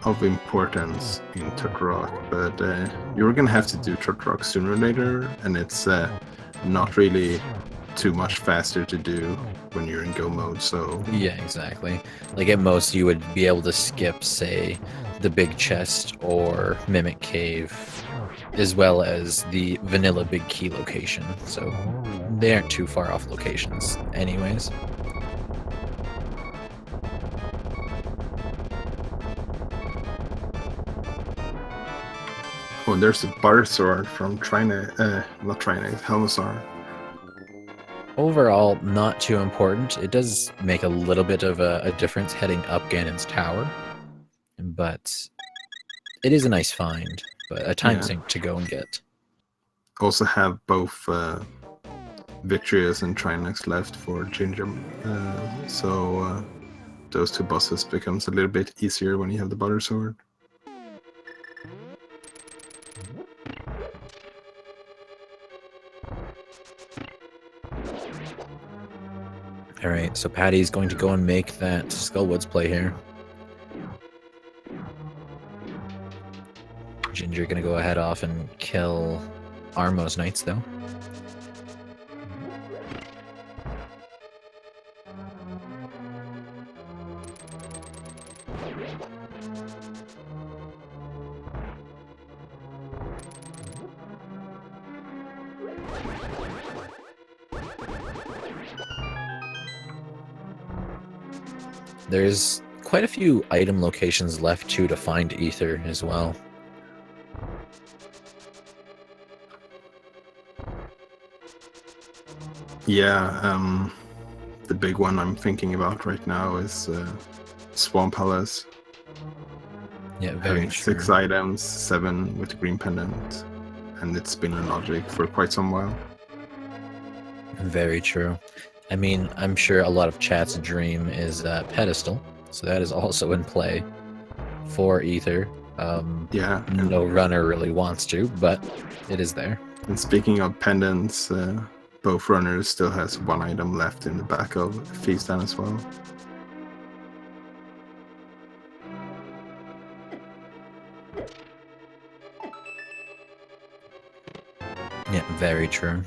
of importance in Turtlerock, but you're gonna have to do Turtlerock sooner or later, and it's not really too much faster to do when you're in Go mode, so... Yeah, exactly. Like at most you would be able to skip, say, the big chest or Mimic Cave, as well as the vanilla big key location, so they aren't too far off locations anyways. Oh, there's a bar sword from Helmasaur. Overall, not too important. It does make a little bit of a difference heading up Ganon's tower, but it is a nice find, but a time sink to go and get. Also have both Victorious and Trinex left for Ginger. So those two bosses becomes a little bit easier when you have the Butter Sword. Alright, so Patty's going to go and make that Skullwoods play here. Ginger gonna go ahead off and kill Armo's Knights though. There's quite a few item locations left too to find Ether as well. Yeah, the big one I'm thinking about right now is Swamp Palace. Yeah, very Having true. 6 items, 7 with the green pendant, and it's been a logic for quite some while. Very true. I mean, I'm sure a lot of chat's dream is Pedestal, so that is also in play for Ether. Yeah. No runner really wants to, but it is there. And speaking of pendants, both runners still has 1 item left in the back of Thieves Town as well. Yeah, very true.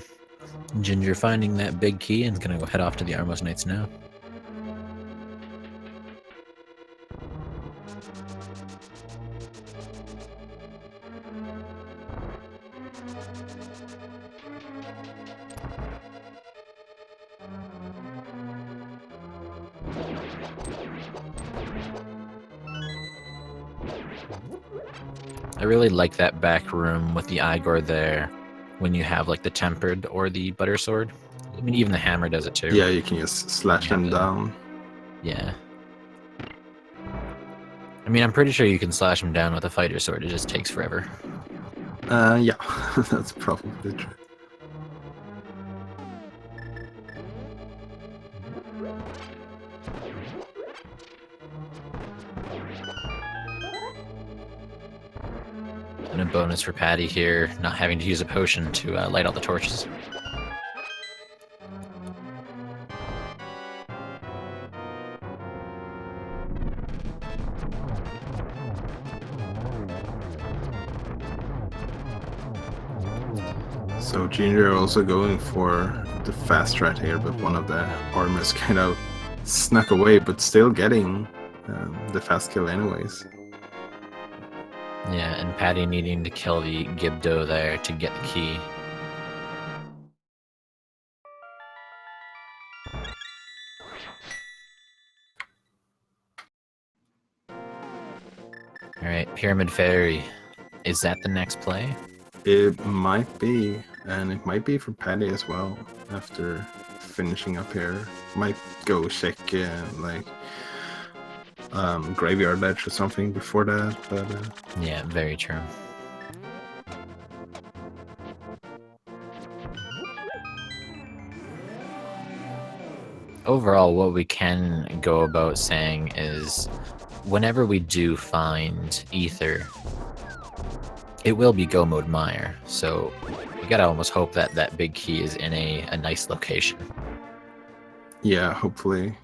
Ginger finding that big key and gonna go head off to the Armos Knights now. I really like that back room with the Igor there when you have like the tempered or the butter sword. I mean, even the hammer does it too. Yeah, you can just slash them down. Yeah. I mean, I'm pretty sure you can slash them down with a fighter sword. It just takes forever. Yeah, that's probably true. And a bonus for Patty here, not having to use a potion to light all the torches. So Ginger also going for the fast strat here, but one of the armors kind of snuck away, but still getting the fast kill anyways. Yeah, and Patty needing to kill the Gibdo there to get the key. Alright, Pyramid Fairy. Is that the next play? It might be, and it might be for Patty as well, after finishing up here. Might go check like Graveyard Ledge or something before that, but Yeah, very true. Overall, what we can go about saying is whenever we do find Ether, it will be Go Mode Mire, so we gotta almost hope that that big key is in a nice location. yeah, hopefully.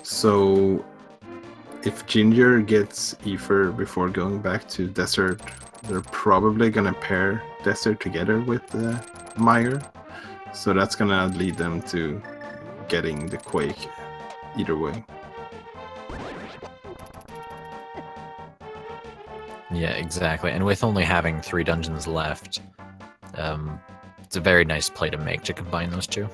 So if Ginger gets Ether before going back to Desert, they're probably gonna pair Desert together with Mire. So that's gonna lead them to getting the Quake either way. Yeah, exactly. And with only having 3 dungeons left, it's a very nice play to make to combine those two.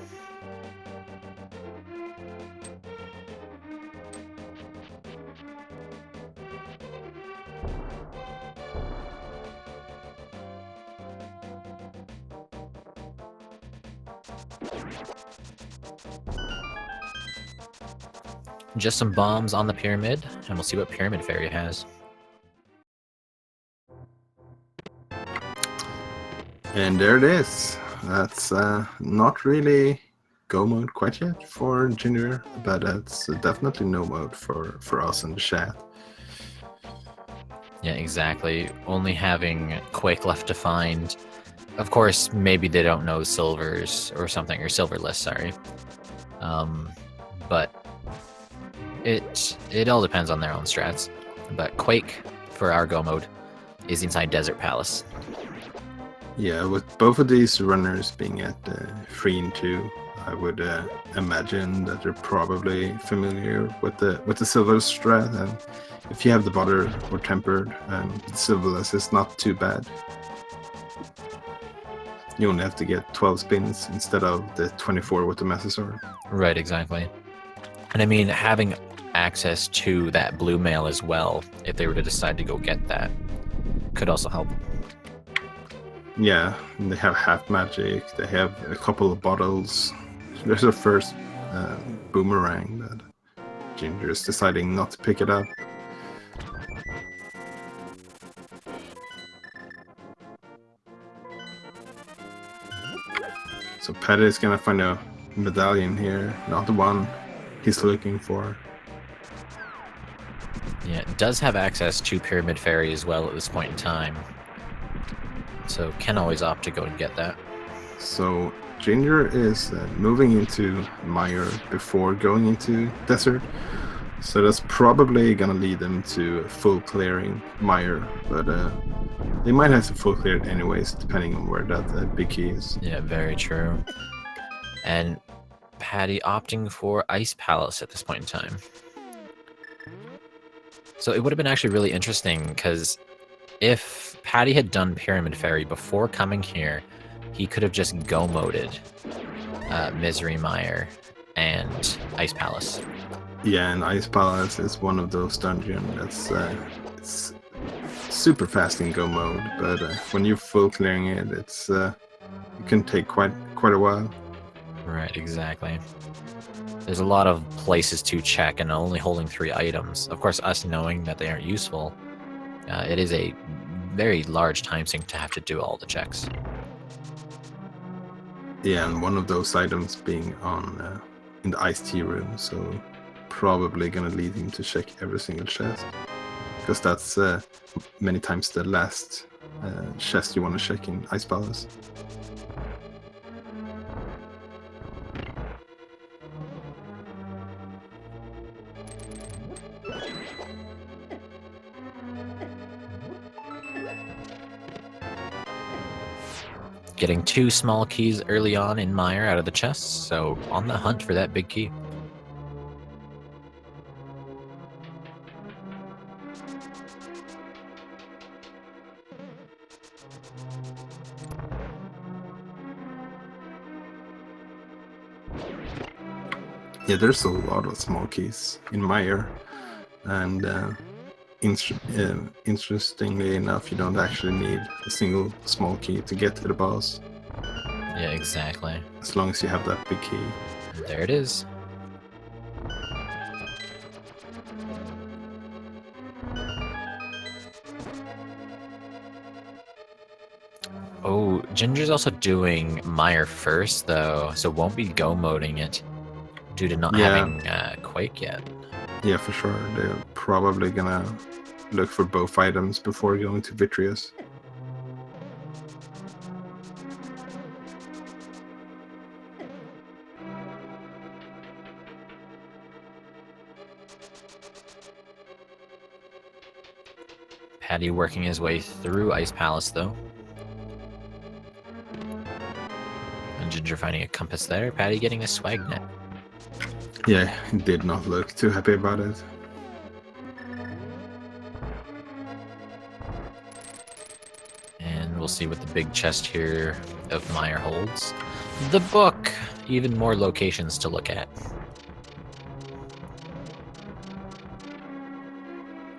Just some bombs on the pyramid, and we'll see what Pyramid Fairy has. And there it is. That's not really go mode quite yet for Ginger, but it's definitely no mode for us in the chat. Yeah, exactly. Only having Quake left to find. Of course, maybe they don't know silvers or something, or silverless, sorry. But it all depends on their own strats. But Quake, for our go mode, is inside Desert Palace. Yeah, with both of these runners being at 3 and 2, I would imagine that they're probably familiar with the silver strat, and if you have the butter or tempered, silverless is not too bad. You only have to get 12 spins instead of the 24 with the Master Sword. Right, exactly. And I mean, having access to that blue mail as well, if they were to decide to go get that, could also help. Yeah, and they have half magic, they have a couple of bottles. There's a first boomerang that Ginger is deciding not to pick it up. So Patty is gonna find a medallion here, not the one he's looking for. Yeah, it does have access to Pyramid Fairy as well at this point in time. So can always opt to go and get that. So Ginger is moving into Mire before going into Desert. So that's probably gonna lead them to full clearing Mire, but they might have to full clear it anyways, depending on where that big key is. Yeah, very true. And Patty opting for Ice Palace at this point in time. So it would have been actually really interesting, because if Patty had done Pyramid Fairy before coming here, he could have just go-moded Misery Mire and Ice Palace. Yeah, and Ice Palace is one of those dungeons that's it's super fast in go mode, but when you're full clearing it, it can take quite a while. Right, exactly. There's a lot of places to check, and only holding 3 items. Of course, us knowing that they aren't useful, it is a very large time sink to have to do all the checks. Yeah, and one of those items being on in the iced tea room, so probably gonna lead him to check every single chest, because that's many times the last chest you want to check in Ice Palace. Getting 2 small keys early on in Mire out of the chests, so on the hunt for that big key. Yeah, there's a lot of small keys in Mire, and interestingly enough, you don't actually need a single small key to get to the boss, Yeah, exactly. as long as you have that big key. There it is. Oh, Ginger's also doing Mire first, though, so won't be go-moding it due to not having Quake yet. Yeah, for sure. They're probably gonna look for both items before going to Vitreous. Patty working his way through Ice Palace, though. And Ginger finding a compass there. Patty getting a swag net. Yeah, he did not look too happy about it. And we'll see what the big chest here of Mire holds. The book! Even more locations to look at.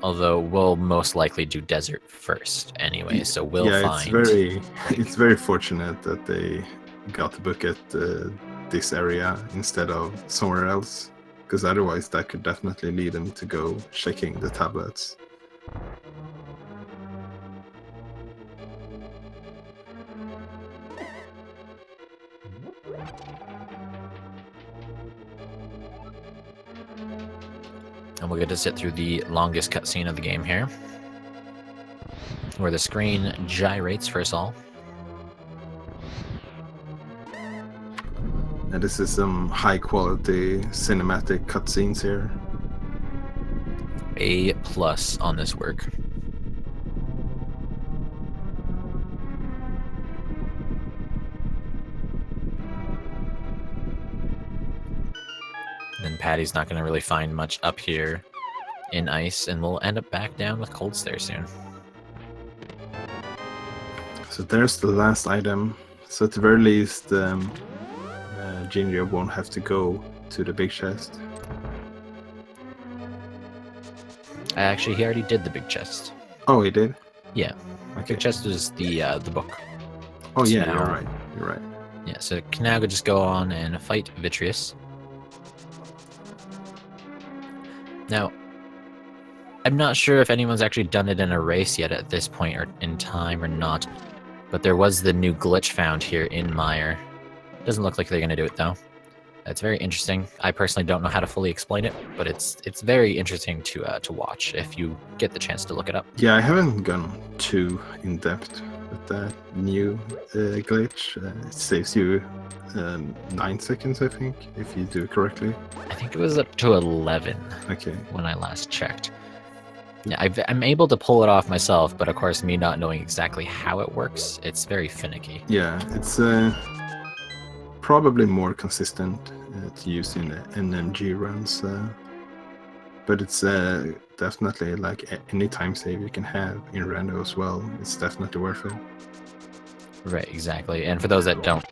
Although we'll most likely do desert first anyway, so we'll find... it's very fortunate that they got the book at this area instead of somewhere else, because otherwise that could definitely lead them to go checking the tablets. Yeah, 'cause, I mean, having access to that book, And we'll get to sit through the longest cutscene of the game here, where the screen gyrates for us all. And this is some high quality cinematic cutscenes here. A+ on this work. Then Patty's not going to really find much up here in ice, and we'll end up back down with cold stare soon. So there's the last item. So at the very least, Ginger won't have to go to the big chest. Actually, he already did the big chest. Oh, he did? Yeah. Okay. Big chest was the book. Oh, yeah, So you're now- right. You're right. Yeah, so can now just go on and fight Vitreous. Now, I'm not sure if anyone's actually done it in a race yet at this point or in time or not, but there was the new glitch found here in Mire. Doesn't look like they're going to do it though. It's very interesting. I personally don't know how to fully explain it, but it's very interesting to watch if you get the chance to look it up. Yeah, I haven't gone too in depth with that new glitch. It saves you 9 seconds, I think, if you do it correctly. I think it was up to 11 Okay. when I last checked. Yeah, I'm able to pull it off myself, but of course, me not knowing exactly how it works, it's very finicky. Yeah, it's probably more consistent to use in the NMG runs, but it's definitely like any time save you can have in rando as well. It's definitely worth it. Right, exactly. And for those that don't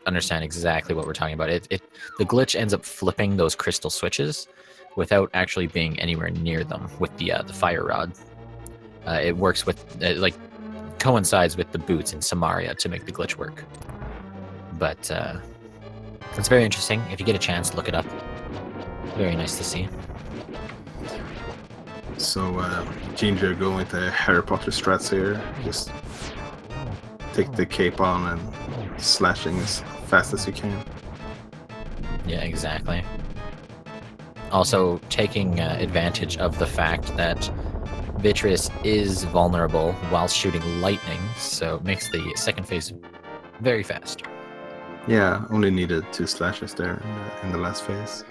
understand exactly what we're talking about, the glitch ends up flipping those crystal switches without actually being anywhere near them with the fire rod. It works with like coincides with the boots in Samaria to make the glitch work. But it's very interesting. If you get a chance, look it up. Very nice to see. So Ginger going to Harry Potter strats here. Just take the cape on and slashing as fast as you can. Yeah, exactly. Also, taking advantage of the fact that Vitreous is vulnerable while shooting lightning, so it makes the second phase very fast. Yeah, only needed 2 slashes there in the last phase.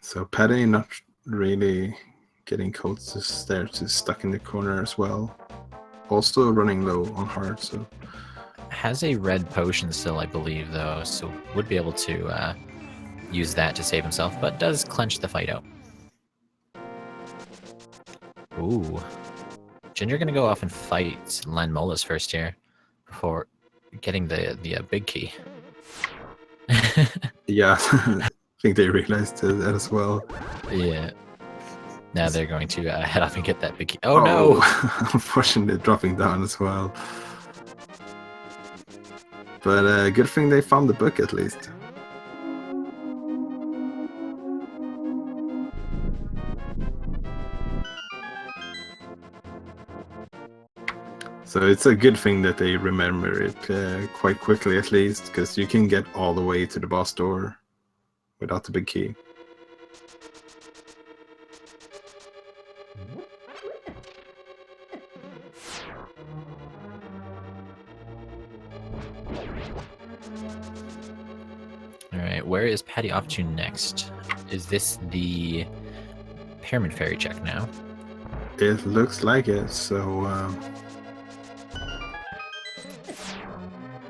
So Patty not really getting cold there, to stuck in the corner as well. Also running low on heart, so Has a red potion still, I believe, though, so would be able to use that to save himself, but does clench the fight out. Ooh. Ginger gonna go off and fight Lanmolas first here before getting the big key. yeah, I think they realized that as well. Yeah. Now they're going to head off and get that big key. Oh, no! Unfortunately, dropping down as well. But good thing they found the book at least. So it's a good thing that they remember it quite quickly at least, because you can get all the way to the boss door without the big key. Alright, where is Patty off to next? Is this the Pyramid Fairy check now? It looks like it, so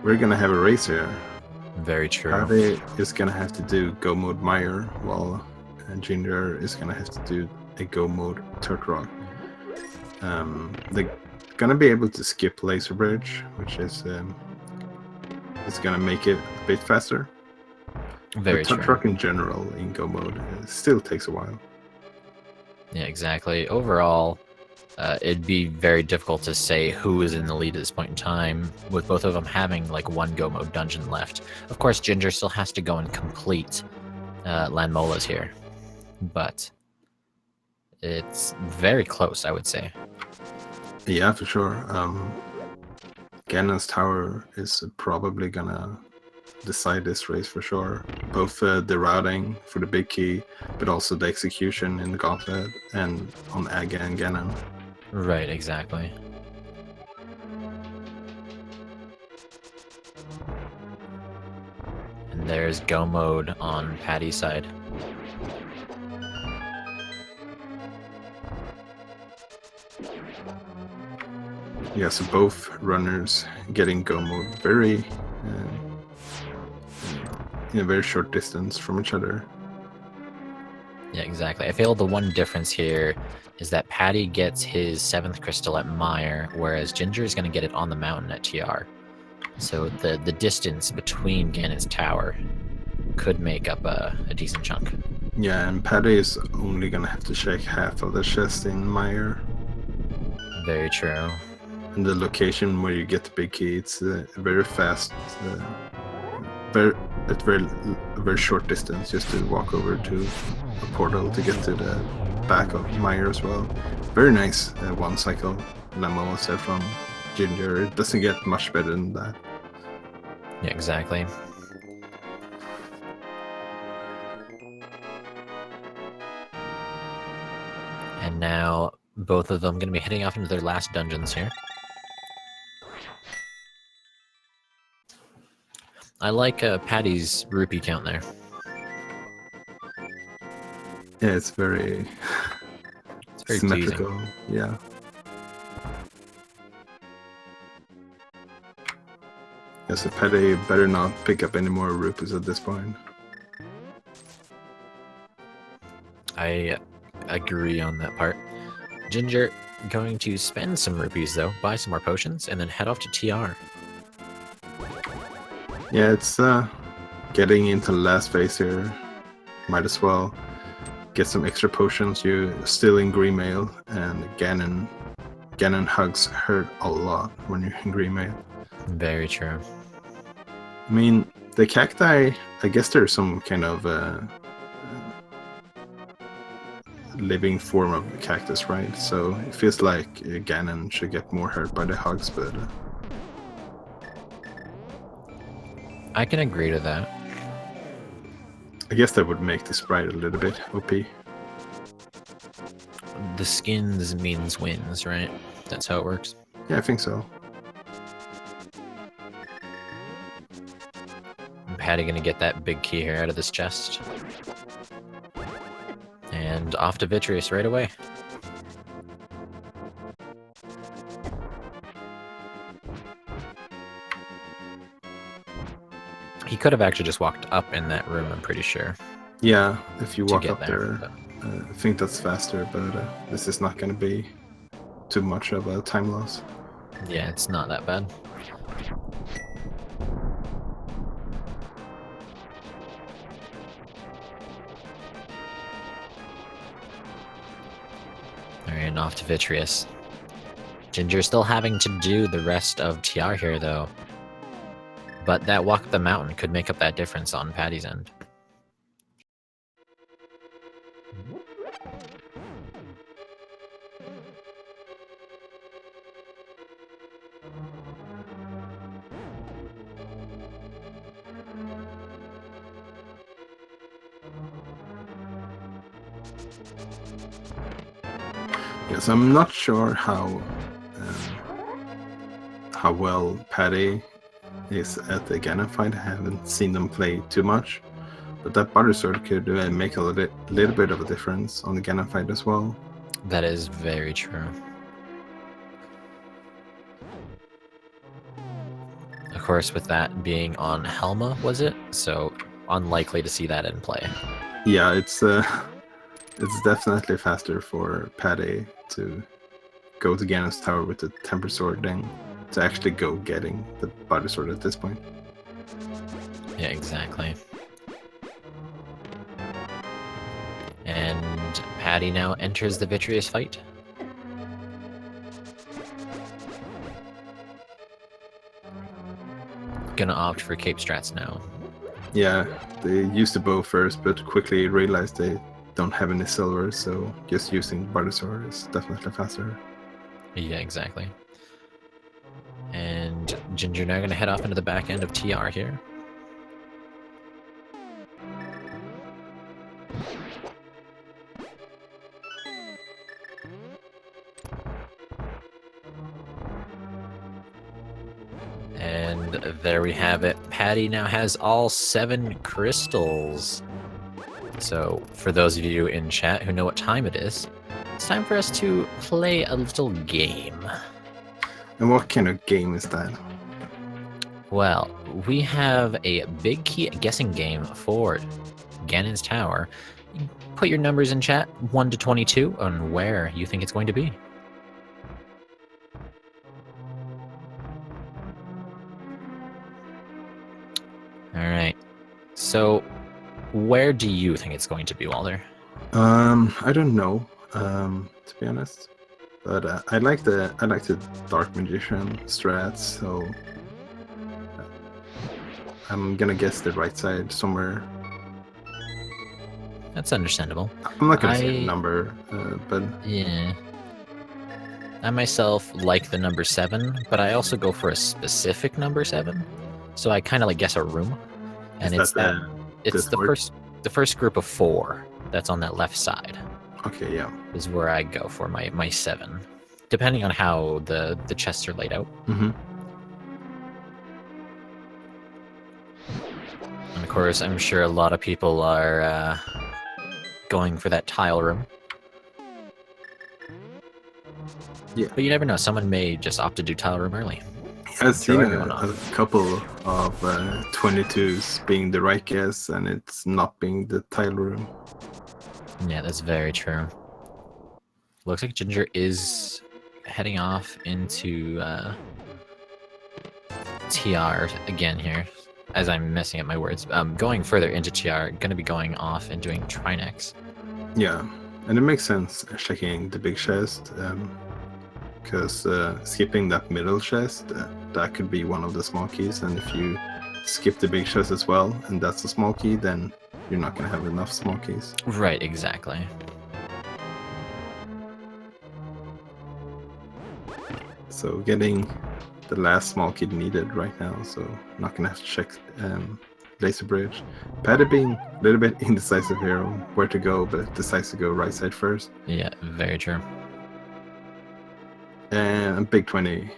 we're gonna have a race here. Very true. Patty is gonna have to do go mode Mire, while Ginger is gonna have to do a go mode Turtle Rock. They're gonna be able to skip Laser Bridge, which is gonna make it a bit faster. Very But true. Truck in general in go mode still takes a while. Yeah, exactly. Overall, it'd be very difficult to say who is in the lead at this point in time, with both of them having like one go mode dungeon left. Of course, Ginger still has to go and complete Lanmolas here, but it's very close, I would say. Yeah, for sure. Ganon's tower is probably gonna decide this race for sure. Both the routing for the big key, but also the execution in the gauntlet and on Aga and Ganon. Right, exactly. And there's go mode on Patty's side. Yeah, so both runners getting go mode very in a very short distance from each other. Yeah, exactly. I feel the one difference here is that Patty gets his 7th crystal at Mire, whereas Ginger is going to get it on the mountain at TR. So the distance between Ganon's tower could make up a decent chunk. Yeah, and Patty is only gonna have to check half of the chest in Mire. Very true. And the location where you get the big key, it's very fast, at very short distance, just to walk over to a portal to get to the back of Mire as well. Very nice one cycle Lemma was there from Ginger. It doesn't get much better than that. Yeah, exactly. And now both of them going to be heading off into their last dungeons here. I like Patty's rupee count there. Yeah, it's very, It's very symmetrical. pleasing. Yeah. Yeah, so Patty better not pick up any more rupees at this point. I agree on that part. Ginger going to spend some rupees though, buy some more potions, and then head off to TR. Yeah, it's getting into the last phase here. Might as well get some extra potions. You still in green mail, and Ganon hugs hurt a lot when you're in green mail. Very true. I mean, the cacti, I guess there's some kind of living form of the cactus, right? So it feels like Ganon should get more hurt by the hugs, but I can agree to that. I guess that would make the sprite a little bit OP. The skins means wins, right? That's how it works. Yeah, I think so. Patty gonna get that big key here out of this chest. And off to Vitreous right away. He could have actually just walked up in that room, I'm pretty sure. Yeah, if you To walk get up there, there, I think that's faster, but this is not going to be too much of a time loss. Yeah, it's not that bad. Alright, and off to Vitreous. Ginger still having to do the rest of TR here, though. But that walk up the mountain could make up that difference on Patty's end. Yes, I'm not sure how well Patty is at the Ganon fight. I haven't seen them play too much, but that butter sword could make a little bit of a difference on the Ganon fight as well. That is very true. Of course, with that being on Helma, was it? So unlikely to see that in play. Yeah, it's definitely faster for Patty to go to Ganon's tower with the temper sword than to actually go getting the butter sword at this point. Yeah, exactly. And Patty now enters the Vitreous fight. Gonna opt for Cape Strats now. Yeah, they used the bow first, but quickly realized they don't have any silver, so just using butter sword is definitely faster. Yeah, exactly. And Ginger now going to head off into the back end of TR here. And there we have it. Patty now has all 7 crystals. So, for those of you in chat who know what time it is, it's time for us to play a little game. And what kind of game is that? Well, we have a big key guessing game for Ganon's Tower. Put your numbers in chat, 1 to 22, on where you think it's going to be. Alright, so where do you think it's going to be, Walter? I don't know, to be honest. But I like the Dark Magician strats, so I'm gonna guess the right side somewhere. That's understandable. I'm not gonna say a number, but yeah. I myself like the number 7, but I also go for a specific number 7. So I kind of like guess a room, and it's the first group of 4 that's on that left side. Okay, yeah. Is where I go for my 7, depending on how the chests are laid out. Mm-hmm. And of course, I'm sure a lot of people are going for that tile room. Yeah. But you never know. Someone may just opt to do tile room early. I've seen a couple of 22s being the right guess, and it's not being the tile room. Yeah, that's very true. Looks like Ginger is heading off into TR again here, as I'm messing up my words. Going further into TR, going to be going off and doing Trinex. Yeah, and it makes sense checking the big chest, because skipping that middle chest, that could be one of the small keys, and if you skip the big chest as well, and that's a small key, then you're not going to have enough small keys. Right, exactly. So getting the last small key needed right now, so not going to have to check laser bridge. Patty being a little bit indecisive here on where to go, but decides to go right side first. Yeah, very true. And a big 20.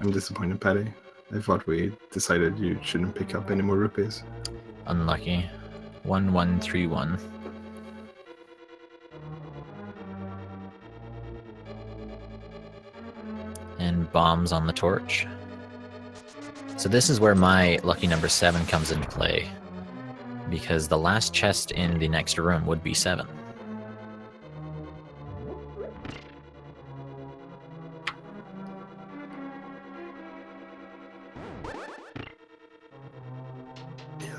I'm disappointed, Patty. I thought we decided you shouldn't pick up any more rupees. Unlucky. 1131. And bombs on the torch. So this is where my lucky number 7 comes into play, because the last chest in the next room would be 7.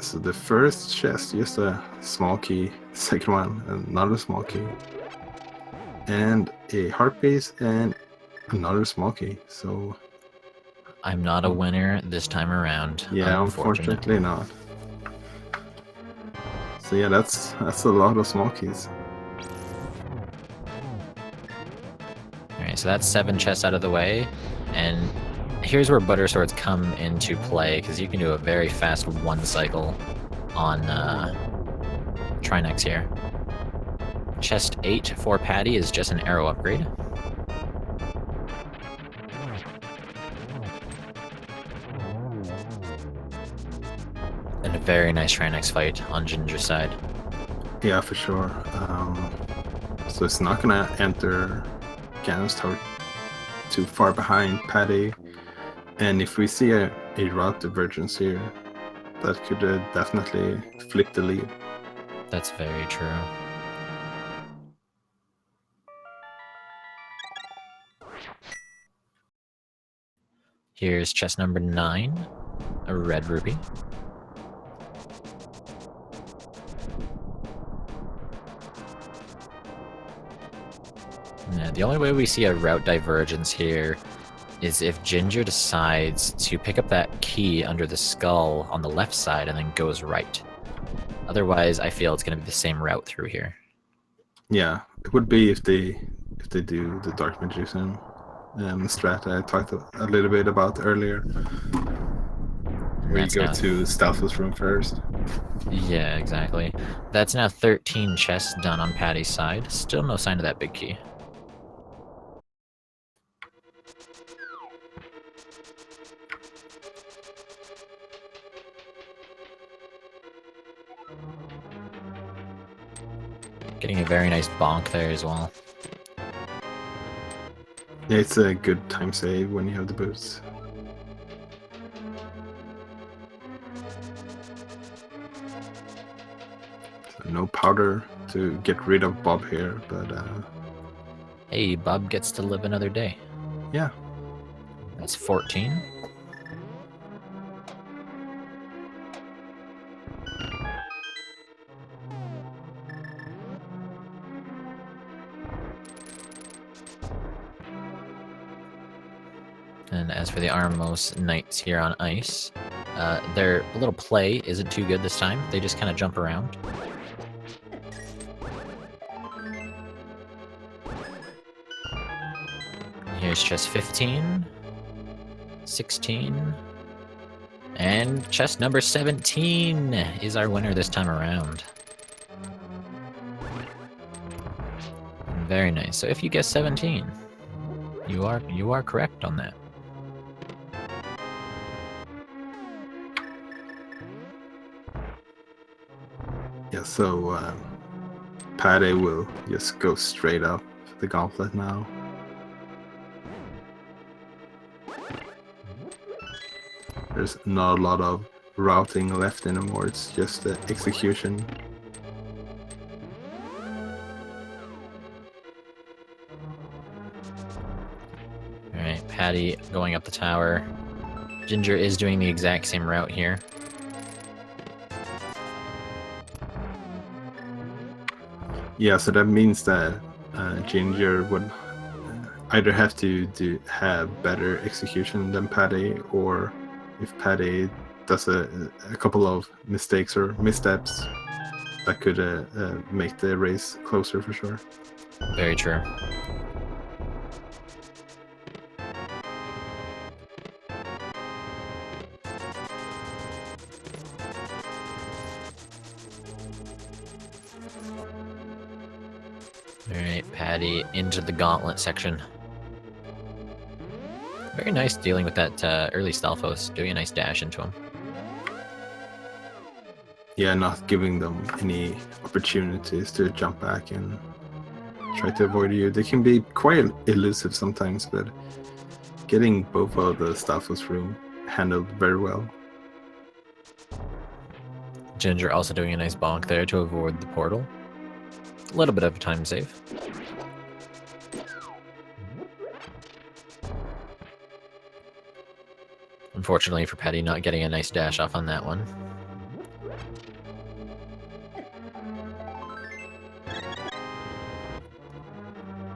So the first chest, just a small key. Second one, another small key. And a heart piece and another small key. So I'm not a winner this time around. yeah, unfortunately not. So yeah, that's a lot of small keys. Alright, so that's 7 chests out of the way. And here's where butter swords come into play, because you can do a very fast 1 cycle on Trinex here. Chest 8 for Patty is just an arrow upgrade. And a very nice Trinex fight on Ginger's side. Yeah, for sure. So it's not gonna enter Ganon's tower too far behind Patty. And if we see a route divergence here, that could definitely flip the lead. That's very true. Here's chest number 9, a red rupee. Yeah, the only way we see a route divergence here is if Ginger decides to pick up that key under the skull on the left side and then goes right. Otherwise, I feel it's going to be the same route through here. Yeah, it would be if they do the Dark Magician. strat I talked a little bit about earlier, And where you that's go now to Stalfos room first. Yeah, exactly. That's now 13 chests done on Patty's side. Still no sign of that big key. Getting a very nice bonk there as well. Yeah, it's a good time save when you have the boots. So no powder to get rid of Bob here, but Hey, Bob gets to live another day. yeah. That's 14. And as for the Armos Knights here on ice, their little play isn't too good this time. They just kind of jump around. Here's chest 15, 16, and chest number 17 is our winner this time around. Very nice. So if you guess 17, you are correct on that. Yeah, so Patty will just go straight up the gauntlet now. There's not a lot of routing left anymore, it's just the execution. Alright, Patty going up the tower. Ginger is doing the exact same route here. Yeah, so that means that Ginger would either have to have better execution than Patty, or if Patty does a couple of mistakes or missteps, that could make the race closer for sure. Very true. Alright, Patty into the gauntlet section. Very nice dealing with that early Stalfos, doing a nice dash into him. Yeah, not giving them any opportunities to jump back and try to avoid you. They can be quite elusive sometimes, but getting both of the Stalfos room handled very well. Ginger also doing a nice bonk there to avoid the portal. A little bit of a time save. Unfortunately for Patty, not getting a nice dash off on that one.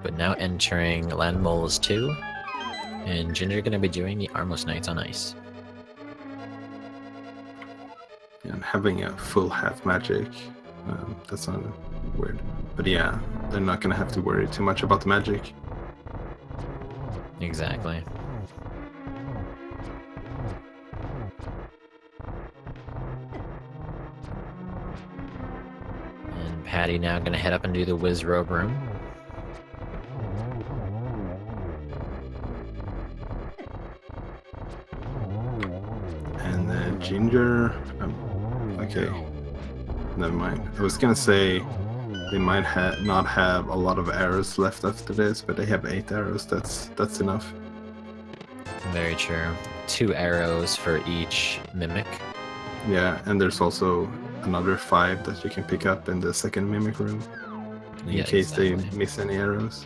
But now entering Land Moles 2, and Ginger going to be doing the Armos Knights on ice. And having a full half magic, that's not weird. But yeah, they're not going to have to worry too much about the magic. Exactly. And Patty now going to head up and do the Whiz Robe room. And Ginger, okay, never mind. I was gonna say they might not have a lot of arrows left after this, but they have 8 arrows. That's enough. Very true. 2 arrows for each mimic. Yeah, and there's also another 5 that you can pick up in the second mimic room in case they miss any arrows.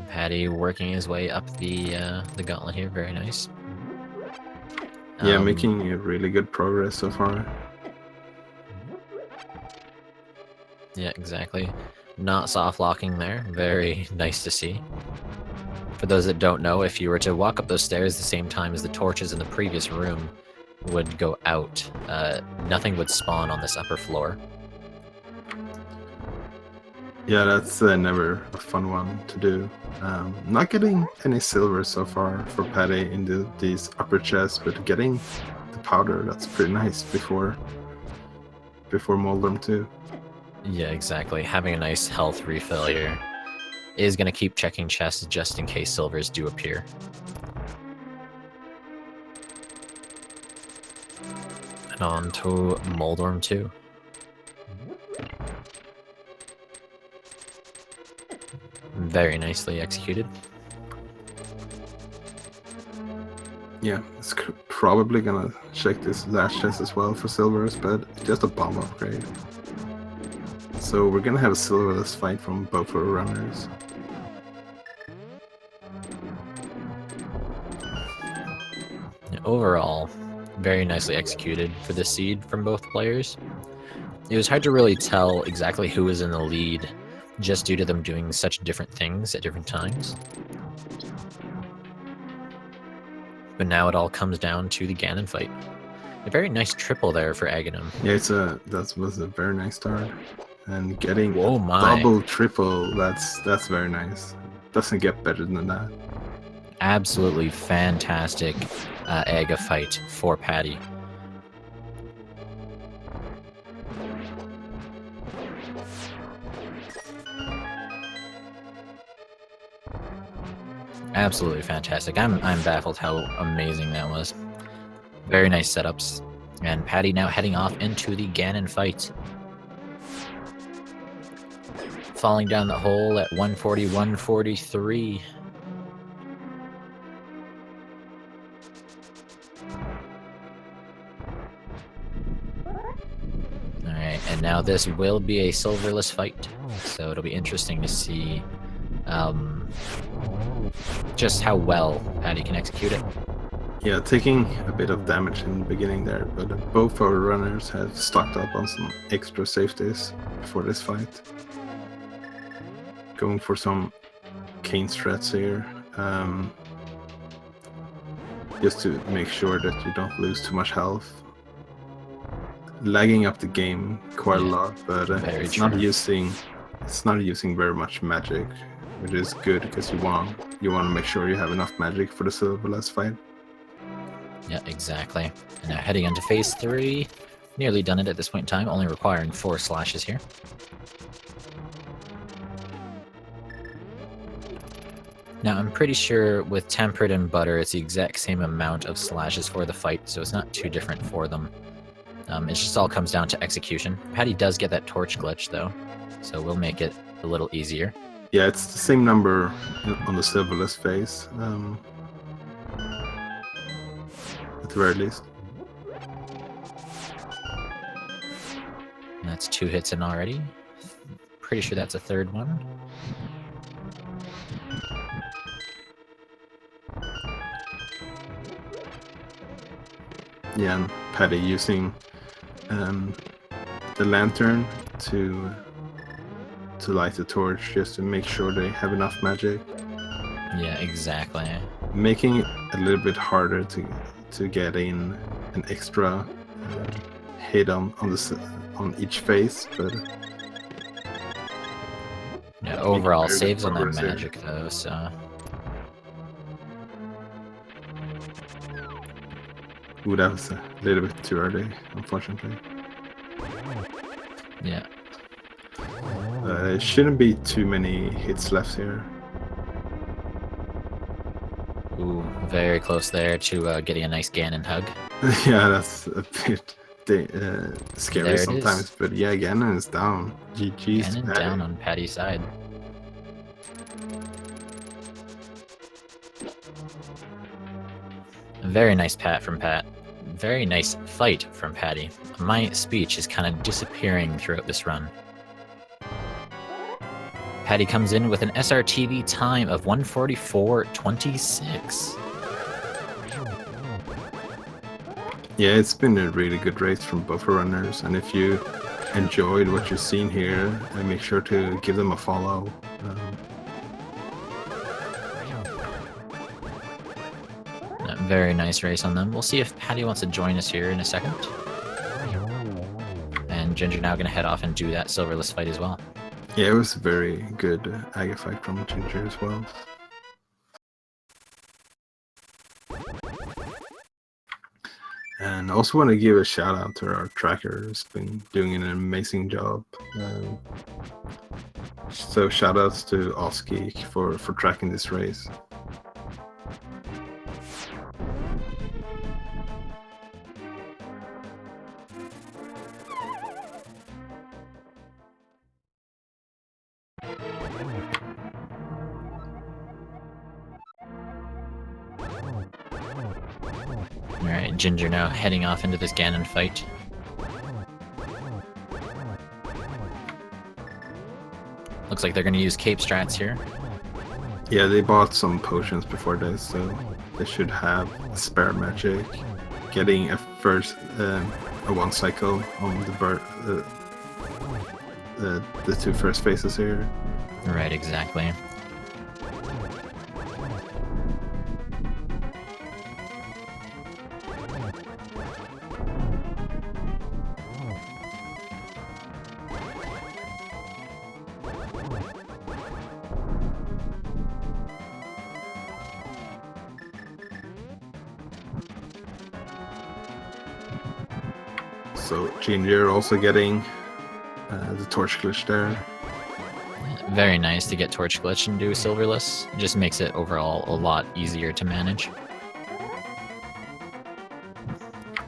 Patty working his way up the gauntlet here, very nice. Yeah, making really good progress so far. Yeah, exactly. Not soft locking there, very nice to see. For those that don't know, if you were to walk up those stairs the same time as the torches in the previous room would go out, nothing would spawn on this upper floor. Yeah, that's never a fun one to do. Not getting any silver so far for Patty in these upper chests, but getting the powder, that's pretty nice before Moldorm too. Yeah, exactly. Having a nice health refill here is going to keep checking chests just in case silvers do appear. And on to Moldorm 2. Very nicely executed. Yeah, it's probably gonna check this last chest as well for silvers, but just a bomb upgrade. So we're gonna have a silverless fight from both our runners. Overall, very nicely executed for the seed from both players. It was hard to really tell exactly who was in the lead, just due to them doing such different things at different times. But now it all comes down to the Ganon fight. A very nice triple there for Aghanim. Yeah, that was a very nice start, and getting Oh my. double, triple, that's very nice. Doesn't get better than that. Absolutely fantastic Aga fight for Patty. Absolutely fantastic. I'm baffled how amazing that was. Very nice setups. And Patty now heading off into the Ganon fight. Falling down the hole at 140, 143. Alright, and now this will be a silverless fight. So it'll be interesting to see just how well Patty can execute it. Yeah, taking a bit of damage in the beginning there, but both our runners have stocked up on some extra safeties before this fight. Going for some cane strats here, just to make sure that you don't lose too much health. Lagging up the game quite a lot, but it's not using very much magic, which is good because you want to make sure you have enough magic for the silverless fight. Yeah, exactly. And now heading into phase 3. Nearly done it at this point in time, only requiring 4 slashes here. Now, I'm pretty sure with Tempered and Butter, it's the exact same amount of slashes for the fight, so it's not too different for them. It just all comes down to execution. Patty does get that torch glitch, though, so we'll make it a little easier. Yeah, it's the same number on the silverless phase, at the very least. And that's 2 hits in already. Pretty sure that's a third one. Yeah, and Patty using the lantern to light the torch just to make sure they have enough magic. Yeah, exactly. Making it a little bit harder to get in an extra hit on each phase, but yeah, overall very good saves on that progress here. magic though, so Ooh, that was a little bit too early, unfortunately. yeah. There shouldn't be too many hits left here. Ooh, very close there to getting a nice Ganon hug. Yeah, that's a bit scary There it sometimes, is. but yeah, Ganon is down. GG's Ganon Patty. down on Patty's side. Very nice pat from Pat. Very nice fight from Patty. My speech is kind of disappearing throughout this run. Patty comes in with an SRTV time of 144.26. Yeah, it's been a really good race from both runners, and if you enjoyed what you've seen here, make sure to give them a follow. Very nice race on them. We'll see if Patty wants to join us here in a second. And Ginger now going to head off and do that silverless fight as well. Yeah, it was a very good Aga fight from Ginger as well. And I also want to give a shout out to our tracker who's been doing an amazing job. So shout outs to Oski for tracking this race. Alright, Ginger now heading off into this Ganon fight. Looks like they're going to use cape strats here. Yeah, they bought some potions before this, so they should have spare magic. Getting a first a one cycle on the two first phases here. Right, exactly. So Ginger also getting the torch glitch there. Very nice to get torch glitch and do silverless. It just makes it overall a lot easier to manage.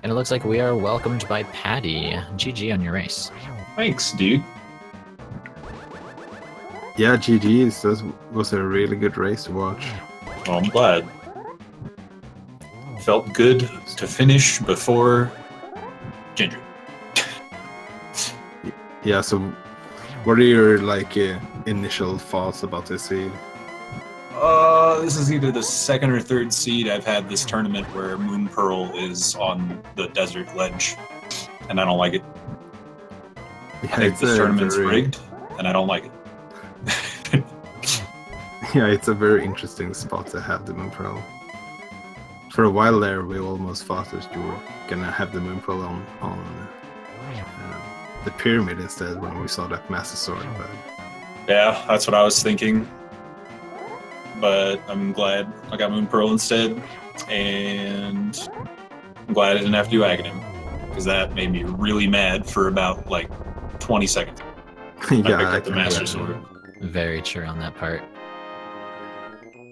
And it looks like we are welcomed by Patty. GG on your race. Thanks, dude. Yeah, GG's. This was a really good race to watch. Well, I'm glad. Felt good to finish before Ginger. Yeah, so what are your initial thoughts about this seed? This is either the second or third seed I've had this tournament where Moon Pearl is on the desert ledge, and I don't like it. Yeah, I think this tournament's rigged, and I don't like it. Yeah, it's a very interesting spot to have the Moon Pearl. For a while there, we almost thought that you were gonna have the Moon Pearl on the pyramid instead when we saw that massive sword. But Yeah, that's what I was thinking. But I'm glad I got Moon Pearl instead, and I'm glad I didn't have to do Aghanim, because that made me really mad for about 20 seconds. yeah, I picked up the Master Sword. Very true on that part.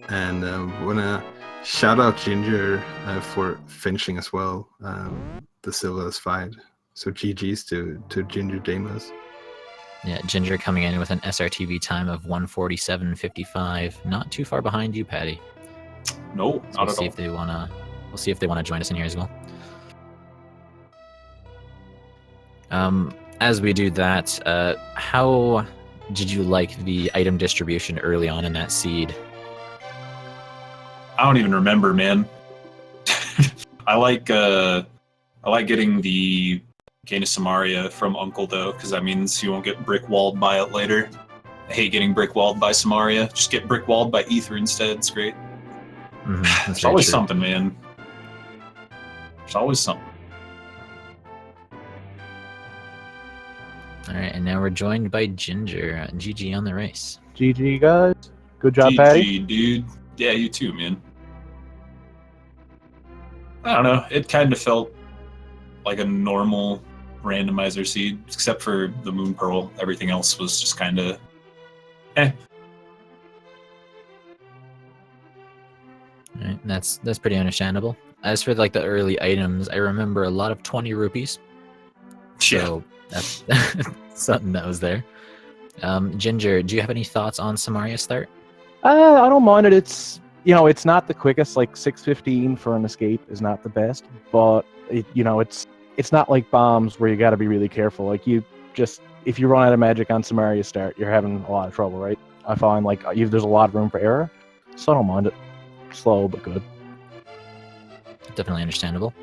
And wanna shout out Ginger for finishing as well the Silverless fight. So GG's to Gingerdamus. Yeah, Ginger coming in with an SRTV time of 1:47.55. Not too far behind you, Patty. No, So not we'll at see all. if they wanna. We'll see if they wanna join us in here as well. As we do that, how did you like the item distribution early on in that seed? I don't even remember, man. I like getting the Cane of Samaria from Uncle though, because that means you won't get brick walled by it later. I hate getting brick walled by Samaria. Just get brick walled by Ether instead. It's great. There's always something, man. There's always something. All right, and now we're joined by Ginger. GG on the race. GG, guys. Good job, Patty. GG, dude. Yeah, you too, man. I don't know. It kind of felt like a normal randomizer seed, except for the Moon Pearl. Everything else was just kind of eh. All right, that's pretty understandable. As for the early items, I remember a lot of 20 rupees. So that's something that was there. Ginger, do you have any thoughts on Samaria start? I don't mind it. It's it's not the quickest. 6:15 for an escape is not the best, but it's not like bombs where you got to be really careful. If you run out of magic on Samaria start, you're having a lot of trouble, right? I find there's a lot of room for error, so I don't mind it. Slow but good. Definitely understandable.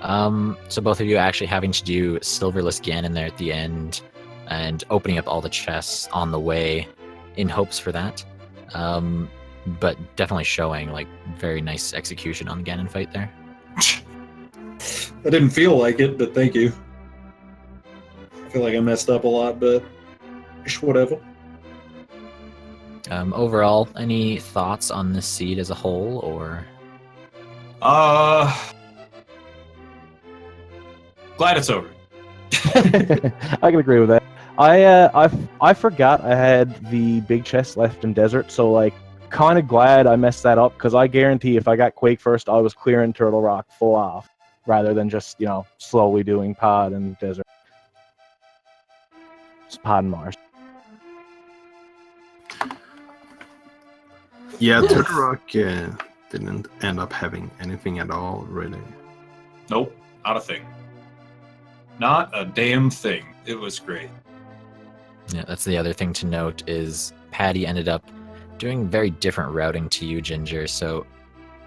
So both of you actually having to do Silverless Ganon there at the end and opening up all the chests on the way in hopes for that. But definitely showing very nice execution on the Ganon fight there. I didn't feel like it, but thank you. I feel like I messed up a lot, but whatever. Overall, any thoughts on this seed as a whole, or Glad it's over. I can agree with that. I forgot I had the big chest left in desert, so like kind of glad I messed that up because I guarantee if I got Quake first, I was clearing Turtle Rock full off rather than just slowly doing Pod and desert. Just Pod and Mars. Yeah, Turtle Rock didn't end up having anything at all, really. Nope, not a thing. Not a damn thing. It was great. yeah, that's the other thing to note is Patty ended up doing very different routing to you, Ginger. So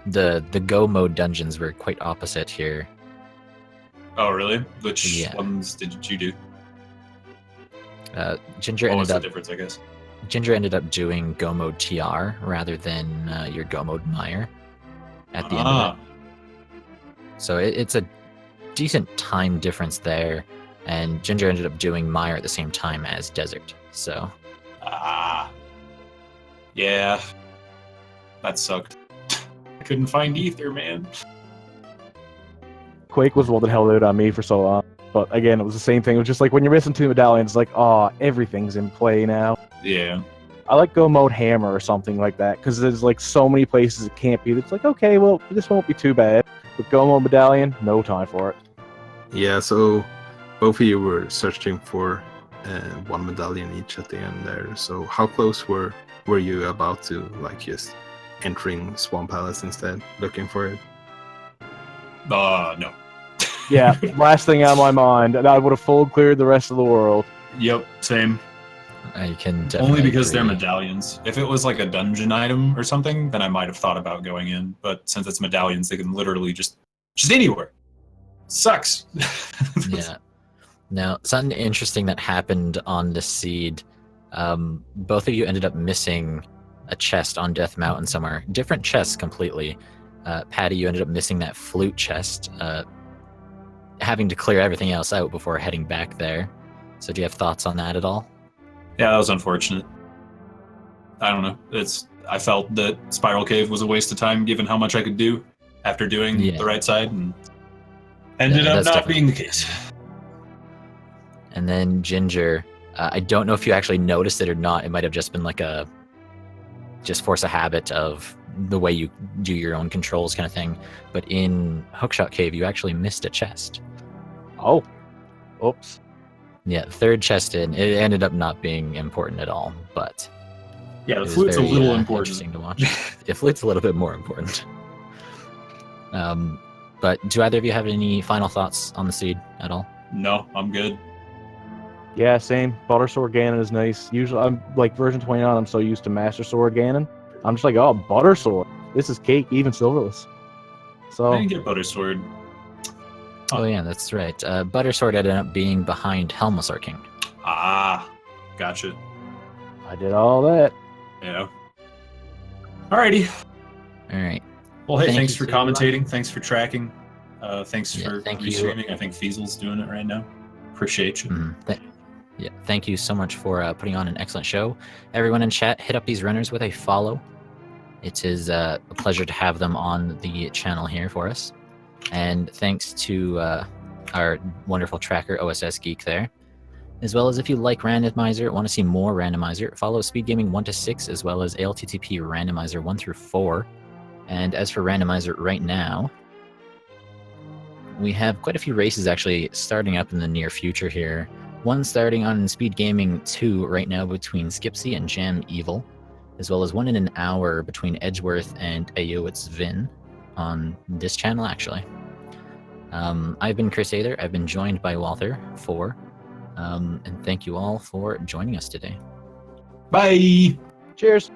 the go mode dungeons were quite opposite here. Oh, really? Which Yeah. ones did you do? Ginger What was ended the up difference, I guess? Ginger ended up doing go mode TR rather than your go mode Mire at the end of it. So it's a decent time difference there, and Ginger ended up doing Mire at the same time as Desert. So Yeah. That sucked. I couldn't find Ether, man. Quake was the one that held out on me for so long. But again, it was the same thing. It was just like when you're missing 2 medallions, it's like, oh, everything's in play now. Yeah. I like go mode hammer or something like that because there's like so many places it can't be. It's like, okay, well, this won't be too bad. But go mode medallion, no time for it. Yeah, so both of you were searching for 1 medallion each at the end there. So how close were you about to just entering Swamp Palace instead, looking for it? No. Yeah, last thing on my mind, and I would have full cleared the rest of the world. Yep, same. I can definitely Only because they're agree. medallions. If it was like a dungeon item or something, then I might have thought about going in. But since it's medallions, they can literally just anywhere. Sucks. Yeah. Now, something interesting that happened on the seed, both of you ended up missing a chest on Death Mountain somewhere. Different chests completely. Patty, you ended up missing that flute chest, having to clear everything else out before heading back there. So do you have thoughts on that at all? Yeah, that was unfortunate. I don't know. I felt that Spiral Cave was a waste of time given how much I could do after doing the right side, and ended up that's not definitely being the case. And then Ginger, I don't know if you actually noticed it or not. It might have just been like just force a habit of the way you do your own controls kind of thing. But in Hookshot Cave, you actually missed a chest. Oh, oops. Yeah, third chest in. It ended up not being important at all, but Yeah, it the was flute's a very, little important. interesting to watch. The flute's a little bit more important. But do either of you have any final thoughts on the seed at all? No, I'm good. Yeah, same. Butter Sword Ganon is nice. Usually, I'm like version 29. I'm so used to Master Sword Ganon. I'm just like, oh, Butter Sword. This is cake, even silverless. So I didn't get Butter Sword. Oh yeah, that's right. Buttersword ended up being behind Helmasaur King. Gotcha. I did all that. Yeah. Alrighty. All right. Well, hey, Thank thanks you for to, commentating. Thanks for tracking. Thanks Yeah, for thank you. restreaming. I think Fiesel's doing it right now. Appreciate you. Thank you so much for putting on an excellent show. Everyone in chat, hit up these runners with a follow. It is a pleasure to have them on the channel here for us. And thanks to our wonderful tracker, OSS Geek, there. As well as if you like Randomizer, want to see more Randomizer, follow Speed Gaming 1 to 6, as well as ALTTP Randomizer 1 through 4. And as for Randomizer right now, we have quite a few races actually starting up in the near future here. One starting on Speed Gaming 2 right now between Skipsy and Jam Evil, as well as one in an hour between Edgeworth and Ayowitz Vin on this channel, actually. I've been Chris Aether. I've been joined by Walther 4. And thank you all for joining us today. Bye. Cheers.